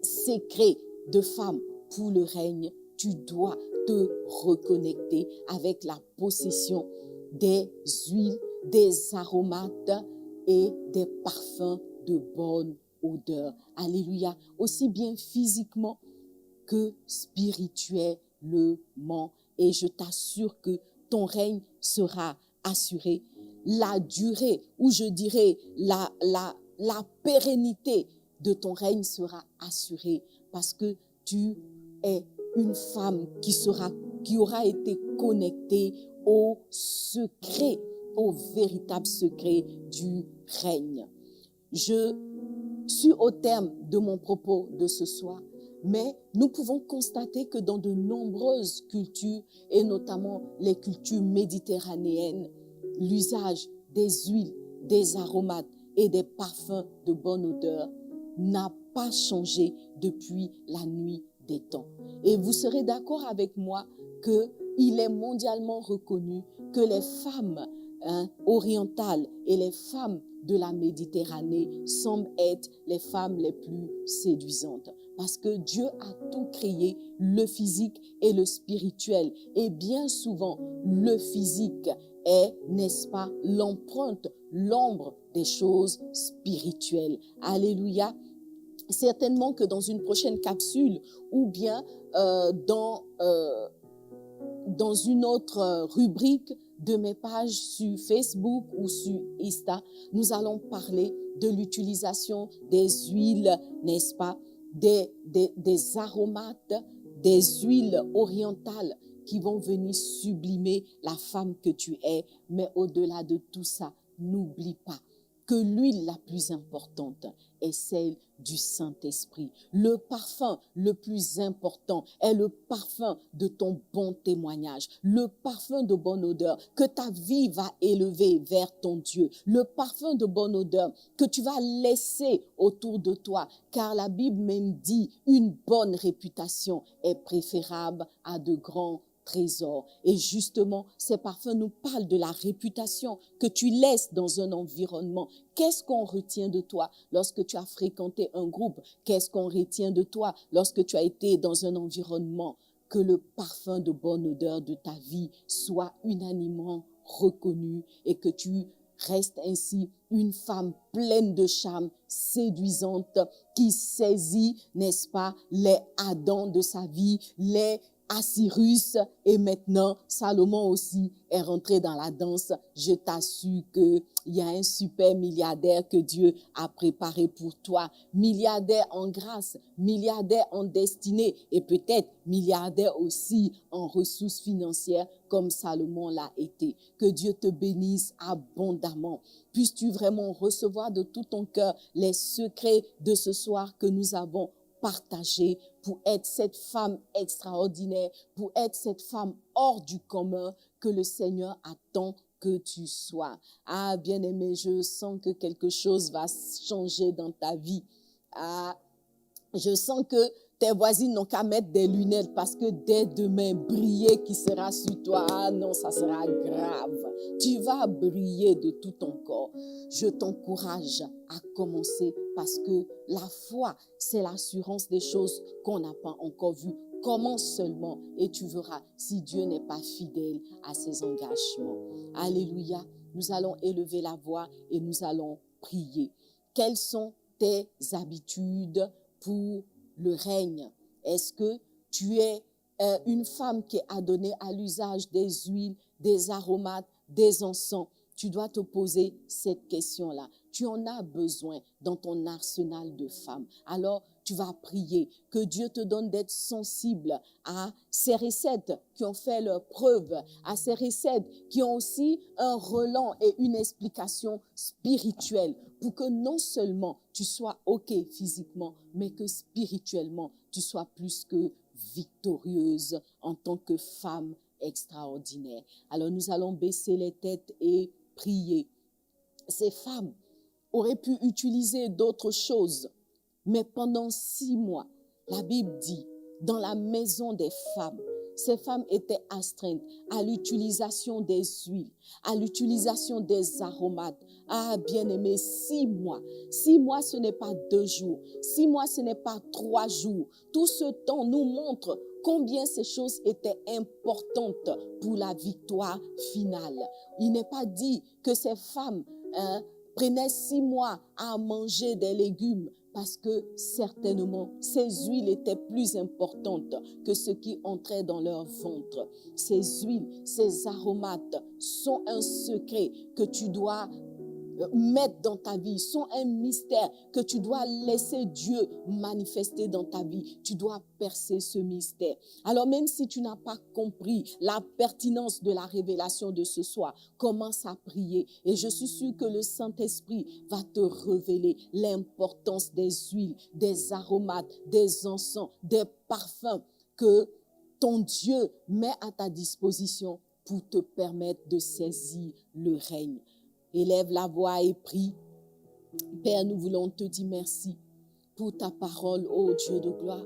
secret de femme pour le règne, tu dois te reconnecter avec la possession des huiles, des aromates et des parfums de bonne odeur. Alléluia. Aussi bien physiquement que spirituellement. Et je t'assure que ton règne sera assuré. La durée, ou je dirais la pérennité de ton règne sera assurée parce que tu es une femme qui aura été connectée au secret, au véritable secret du règne. Je suis au terme de mon propos de ce soir, mais nous pouvons constater que dans de nombreuses cultures, et notamment les cultures méditerranéennes, l'usage des huiles, des aromates et des parfums de bonne odeur n'a pas changé depuis la nuit des temps. Et vous serez d'accord avec moi qu'il est mondialement reconnu que les femmes orientales et les femmes de la Méditerranée semblent être les femmes les plus séduisantes. Parce que Dieu a tout créé, le physique et le spirituel. Et bien souvent, le physique est, n'est-ce pas, l'empreinte, l'ombre des choses spirituelles. Alléluia. Certainement que dans une prochaine capsule ou bien dans une autre rubrique de mes pages sur Facebook ou sur Insta, nous allons parler de l'utilisation des huiles, n'est-ce pas, des aromates, des huiles orientales qui vont venir sublimer la femme que tu es. Mais au-delà de tout ça, n'oublie pas que l'huile la plus importante est celle du Saint-Esprit. Le parfum le plus important est le parfum de ton bon témoignage, le parfum de bonne odeur que ta vie va élever vers ton Dieu, le parfum de bonne odeur que tu vas laisser autour de toi, car la Bible même dit une bonne réputation est préférable à de grands trésor. Et justement, ces parfums nous parlent de la réputation que tu laisses dans un environnement. Qu'est-ce qu'on retient de toi lorsque tu as fréquenté un groupe? Qu'est-ce qu'on retient de toi lorsque tu as été dans un environnement? Que le parfum de bonne odeur de ta vie soit unanimement reconnu et que tu restes ainsi une femme pleine de charme, séduisante, qui saisit, n'est-ce pas, les Adams de sa vie, les Assyrus, et maintenant Salomon aussi est rentré dans la danse. Je t'assure qu'il y a un super milliardaire que Dieu a préparé pour toi. Milliardaire en grâce, milliardaire en destinée et peut-être milliardaire aussi en ressources financières comme Salomon l'a été. Que Dieu te bénisse abondamment. Puisses-tu vraiment recevoir de tout ton cœur les secrets de ce soir que nous avons partagé pour être cette femme extraordinaire, pour être cette femme hors du commun que le Seigneur attend que tu sois. Ah, bien-aimé, je sens que quelque chose va changer dans ta vie. Ah, je sens que tes voisines n'ont qu'à mettre des lunettes parce que dès demain, briller qui sera sur toi, ah non, ça sera grave. Tu vas briller de tout ton corps. Je t'encourage à commencer parce que la foi, c'est l'assurance des choses qu'on n'a pas encore vues. Commence seulement et tu verras si Dieu n'est pas fidèle à ses engagements. Alléluia. Nous allons élever la voix et nous allons prier. Quelles sont tes habitudes pour le règne? Est-ce que tu es une femme qui est adonnée à l'usage des huiles, des aromates, des encens? Tu dois te poser cette question-là. Tu en as besoin dans ton arsenal de femmes. Alors, tu vas prier que Dieu te donne d'être sensible à ces recettes qui ont fait leur preuve, à ces recettes qui ont aussi un relent et une explication spirituelle pour que non seulement tu sois OK physiquement, mais que spirituellement, tu sois plus que victorieuse en tant que femme extraordinaire. Alors nous allons baisser les têtes et prier. Ces femmes auraient pu utiliser d'autres choses, mais pendant 6 mois, la Bible dit, dans la maison des femmes, ces femmes étaient astreintes à l'utilisation des huiles, à l'utilisation des aromates. Ah, bien-aimé, 6 mois. 6 mois, ce n'est pas 2 jours. 6 mois, ce n'est pas 3 jours. Tout ce temps nous montre combien ces choses étaient importantes pour la victoire finale. Il n'est pas dit que ces femmes prenaient 6 mois à manger des légumes, parce que certainement, ces huiles étaient plus importantes que ce qui entrait dans leur ventre. Ces huiles, ces aromates sont un secret que tu dois mettre dans ta vie, sont un mystère que tu dois laisser Dieu manifester dans ta vie. Tu dois percer ce mystère. Alors même si tu n'as pas compris la pertinence de la révélation de ce soir, commence à prier et je suis sûre que le Saint-Esprit va te révéler l'importance des huiles, des aromates, des encens, des parfums que ton Dieu met à ta disposition pour te permettre de saisir le règne. Élève la voix et prie. Père, nous voulons te dire merci pour ta parole, ô Dieu de gloire,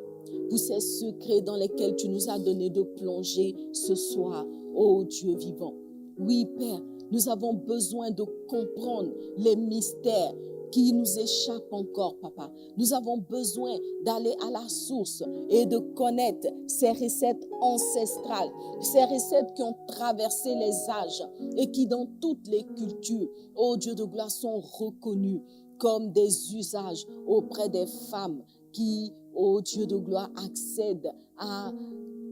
pour ces secrets dans lesquels tu nous as donné de plonger ce soir, ô Dieu vivant. Oui, Père, nous avons besoin de comprendre les mystères qui nous échappent encore, Papa. Nous avons besoin d'aller à la source et de connaître ces recettes ancestrales, ces recettes qui ont traversé les âges et qui dans toutes les cultures, ô Dieu de gloire, sont reconnues comme des usages auprès des femmes qui, ô Dieu de gloire, accèdent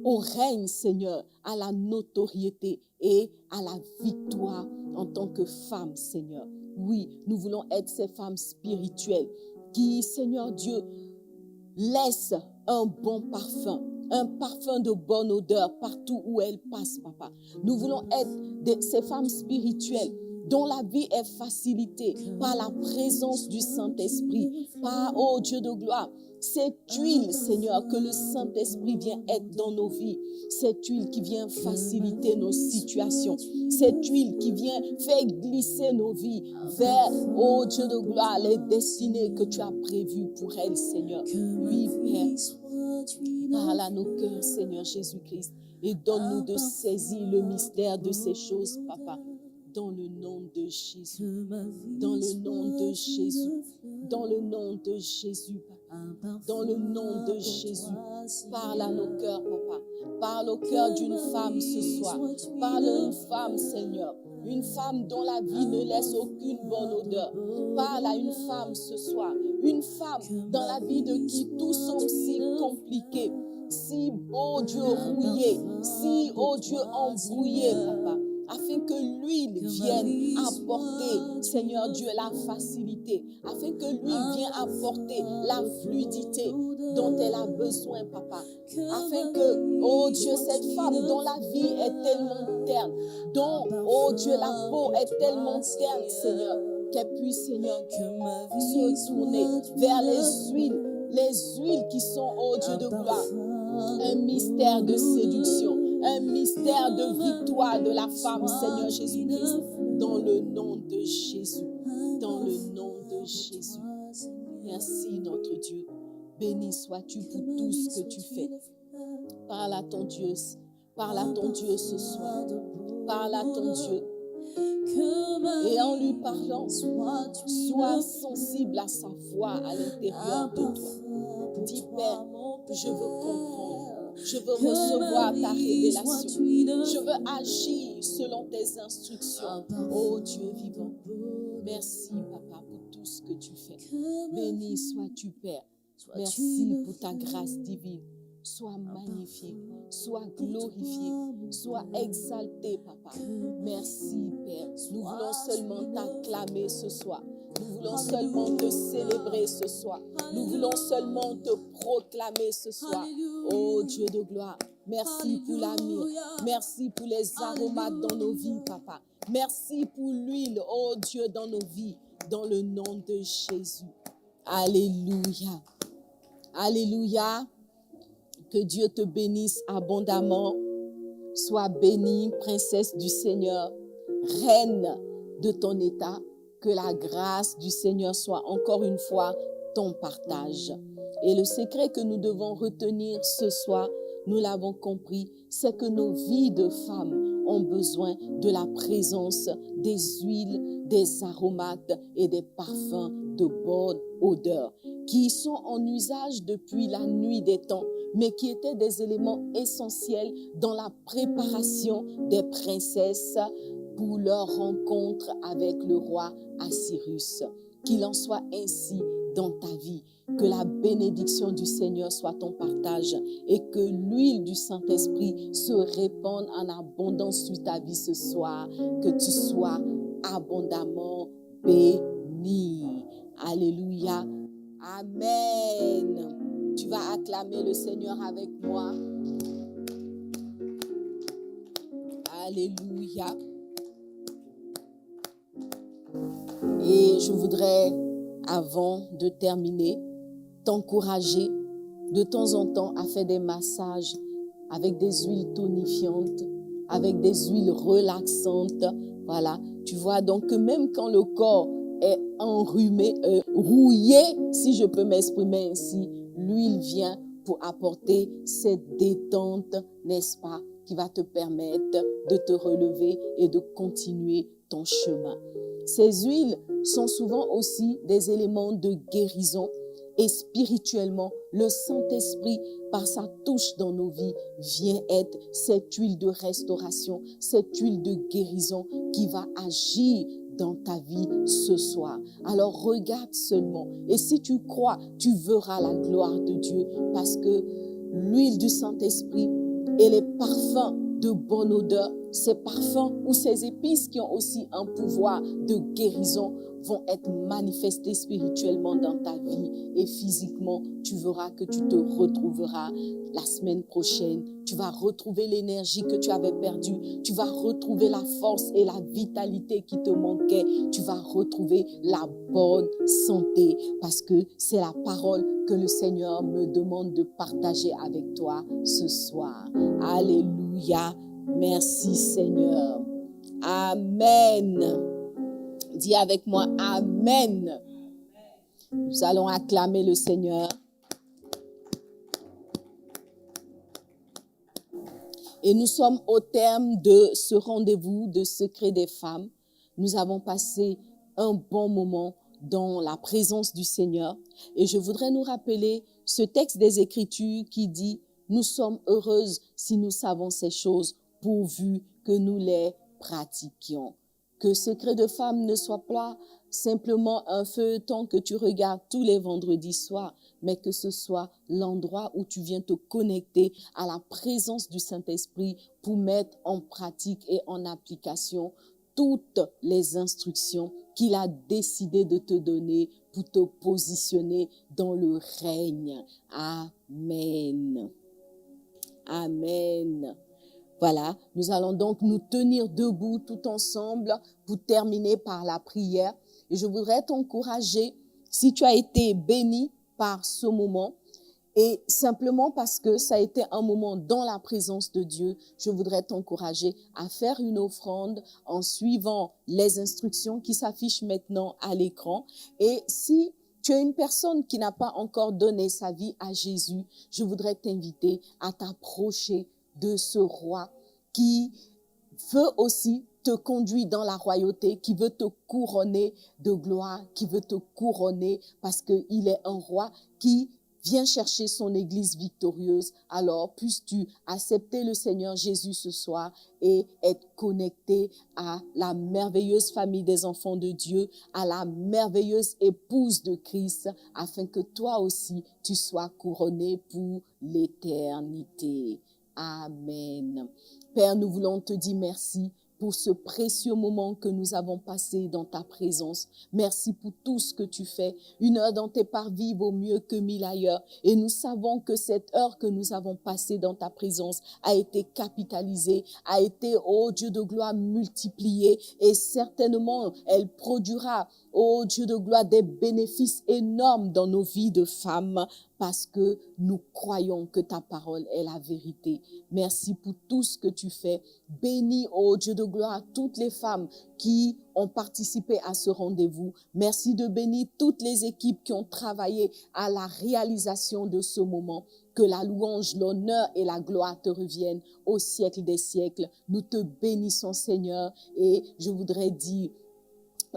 au règne, Seigneur, à la notoriété et à la victoire en tant que femme, Seigneur. Oui, nous voulons être ces femmes spirituelles qui, Seigneur Dieu, laissent un bon parfum, un parfum de bonne odeur partout où elles passent, Papa. Nous voulons être ces femmes spirituelles dont la vie est facilitée par la présence du Saint-Esprit, par, oh Dieu de gloire, cette huile, Seigneur, que le Saint-Esprit vient être dans nos vies, cette huile qui vient faciliter nos situations, cette huile qui vient faire glisser nos vies vers, oh Dieu de gloire, les destinées que tu as prévues pour elles, Seigneur. Oui, Père, parle à nos cœurs, Seigneur Jésus-Christ, et donne-nous de saisir le mystère de ces choses, Papa. Dans le nom de Jésus, dans le nom de Jésus, dans le nom de Jésus, Papa, dans le nom de Jésus, parle à nos cœurs, Papa, parle au cœur d'une femme ce soir, parle à une femme, Seigneur, une femme dont la vie ne laisse aucune bonne odeur, parle à une femme ce soir, une femme dans la vie de qui tout semble si compliqué, si, oh Dieu, rouillé, si, oh Dieu, embrouillé, Papa, afin que l'huile vienne apporter, Seigneur Dieu, la facilité, afin que l'huile vienne apporter la fluidité dont elle a besoin, Papa, afin que, oh Dieu, cette femme dont la vie est tellement terne, dont, oh Dieu, la peau est tellement terne, Seigneur, qu'elle puisse, Seigneur, se tourner vers les huiles qui sont, oh Dieu de gloire, un mystère de séduction, un mystère de victoire de la femme, Seigneur Jésus-Christ, dans le nom de Jésus, dans le nom de Jésus. Merci notre Dieu, béni sois-tu pour tout ce que tu fais. Parle à ton Dieu ce soir, parle à ton Dieu. Et en lui parlant, sois sensible à sa voix à l'intérieur de toi. Dis, Père, je veux comprendre, je veux recevoir ta révélation, je veux agir selon tes instructions. Oh Dieu vivant, merci Papa pour tout ce que tu fais. Béni sois-tu Père, merci pour ta grâce divine. Sois magnifié, sois glorifié, sois exalté, Papa. Merci, Père. Nous voulons seulement t'acclamer ce soir. Nous voulons seulement te célébrer ce soir. Nous voulons seulement te proclamer ce soir. Oh Dieu de gloire, merci pour la myrrhe. Merci pour les aromates dans nos vies, Papa. Merci pour l'huile, oh Dieu, dans nos vies, dans le nom de Jésus. Alléluia. Alléluia. Que Dieu te bénisse abondamment. Sois bénie, princesse du Seigneur, reine de ton état. Que la grâce du Seigneur soit encore une fois ton partage. Et le secret que nous devons retenir ce soir, nous l'avons compris, c'est que nos vies de femmes ont besoin de la présence des huiles, des aromates et des parfums de bonne odeur qui sont en usage depuis la nuit des temps, mais qui étaient des éléments essentiels dans la préparation des princesses pour leur rencontre avec le roi Assyrus. Qu'il en soit ainsi dans ta vie. Que la bénédiction du Seigneur soit ton partage et que l'huile du Saint-Esprit se répande en abondance sur ta vie ce soir. Que tu sois abondamment béni. Alléluia. Amen. Tu vas acclamer le Seigneur avec moi. Alléluia. Et je voudrais, avant de terminer, t'encourager de temps en temps à faire des massages avec des huiles tonifiantes, avec des huiles relaxantes. Voilà, tu vois, donc même quand le corps est enrhumé, rouillé, si je peux m'exprimer ainsi, l'huile vient pour apporter cette détente, n'est-ce pas, qui va te permettre de te relever et de continuer ton chemin. Ces huiles sont souvent aussi des éléments de guérison et spirituellement, le Saint-Esprit, par sa touche dans nos vies, vient être cette huile de restauration, cette huile de guérison qui va agir dans ta vie ce soir. Alors regarde seulement et si tu crois, tu verras la gloire de Dieu parce que l'huile du Saint-Esprit et les parfums de bonne odeur, ces parfums ou ces épices qui ont aussi un pouvoir de guérison vont être manifestés spirituellement dans ta vie et physiquement, tu verras que tu te retrouveras la semaine prochaine. Tu vas retrouver l'énergie que tu avais perdue. Tu vas retrouver la force et la vitalité qui te manquait. Tu vas retrouver la bonne santé parce que c'est la parole que le Seigneur me demande de partager avec toi ce soir. Alléluia. Merci Seigneur. Amen. Dis avec moi, Amen. Nous allons acclamer le Seigneur. Et nous sommes au terme de ce rendez-vous de Secret des femmes. Nous avons passé un bon moment dans la présence du Seigneur. Et je voudrais nous rappeler ce texte des Écritures qui dit « Nous sommes heureuses si nous savons ces choses pourvu que nous les pratiquions. » Que Secret de femmes ne soit pas simplement un feuilleton que tu regardes tous les vendredis soirs, mais que ce soit l'endroit où tu viens te connecter à la présence du Saint-Esprit pour mettre en pratique et en application toutes les instructions qu'il a décidé de te donner pour te positionner dans le règne. Amen. Amen. Voilà, nous allons donc nous tenir debout tout ensemble pour terminer par la prière. Et je voudrais t'encourager, si tu as été béni par ce moment, et simplement parce que ça a été un moment dans la présence de Dieu, je voudrais t'encourager à faire une offrande en suivant les instructions qui s'affichent maintenant à l'écran. Et si tu es une personne qui n'a pas encore donné sa vie à Jésus, je voudrais t'inviter à t'approcher de ce roi qui veut aussi te conduire dans la royauté, qui veut te couronner de gloire, qui veut te couronner parce qu'il est un roi qui vient chercher son église victorieuse. Alors, puisses-tu accepter le Seigneur Jésus ce soir et être connecté à la merveilleuse famille des enfants de Dieu, à la merveilleuse épouse de Christ, afin que toi aussi, tu sois couronné pour l'éternité. Amen. Père, nous voulons te dire merci pour ce précieux moment que nous avons passé dans ta présence. Merci pour tout ce que tu fais. Une heure dans tes parvis vaut mieux que 1000 ailleurs. Et nous savons que cette heure que nous avons passée dans ta présence a été capitalisée, a été, ô Dieu de gloire, multipliée. Et certainement, elle produira, ô Dieu de gloire, des bénéfices énormes dans nos vies de femmes, parce que nous croyons que ta parole est la vérité. Merci pour tout ce que tu fais. Bénis, ô Dieu de gloire, toutes les femmes qui ont participé à ce rendez-vous. Merci de bénir toutes les équipes qui ont travaillé à la réalisation de ce moment. Que la louange, l'honneur et la gloire te reviennent au siècle des siècles. Nous te bénissons, Seigneur, et je voudrais dire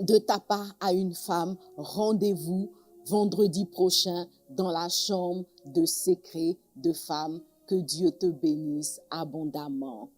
de ta part à une femme, rendez-vous vendredi prochain dans la chambre de secret de femmes. Que Dieu te bénisse abondamment.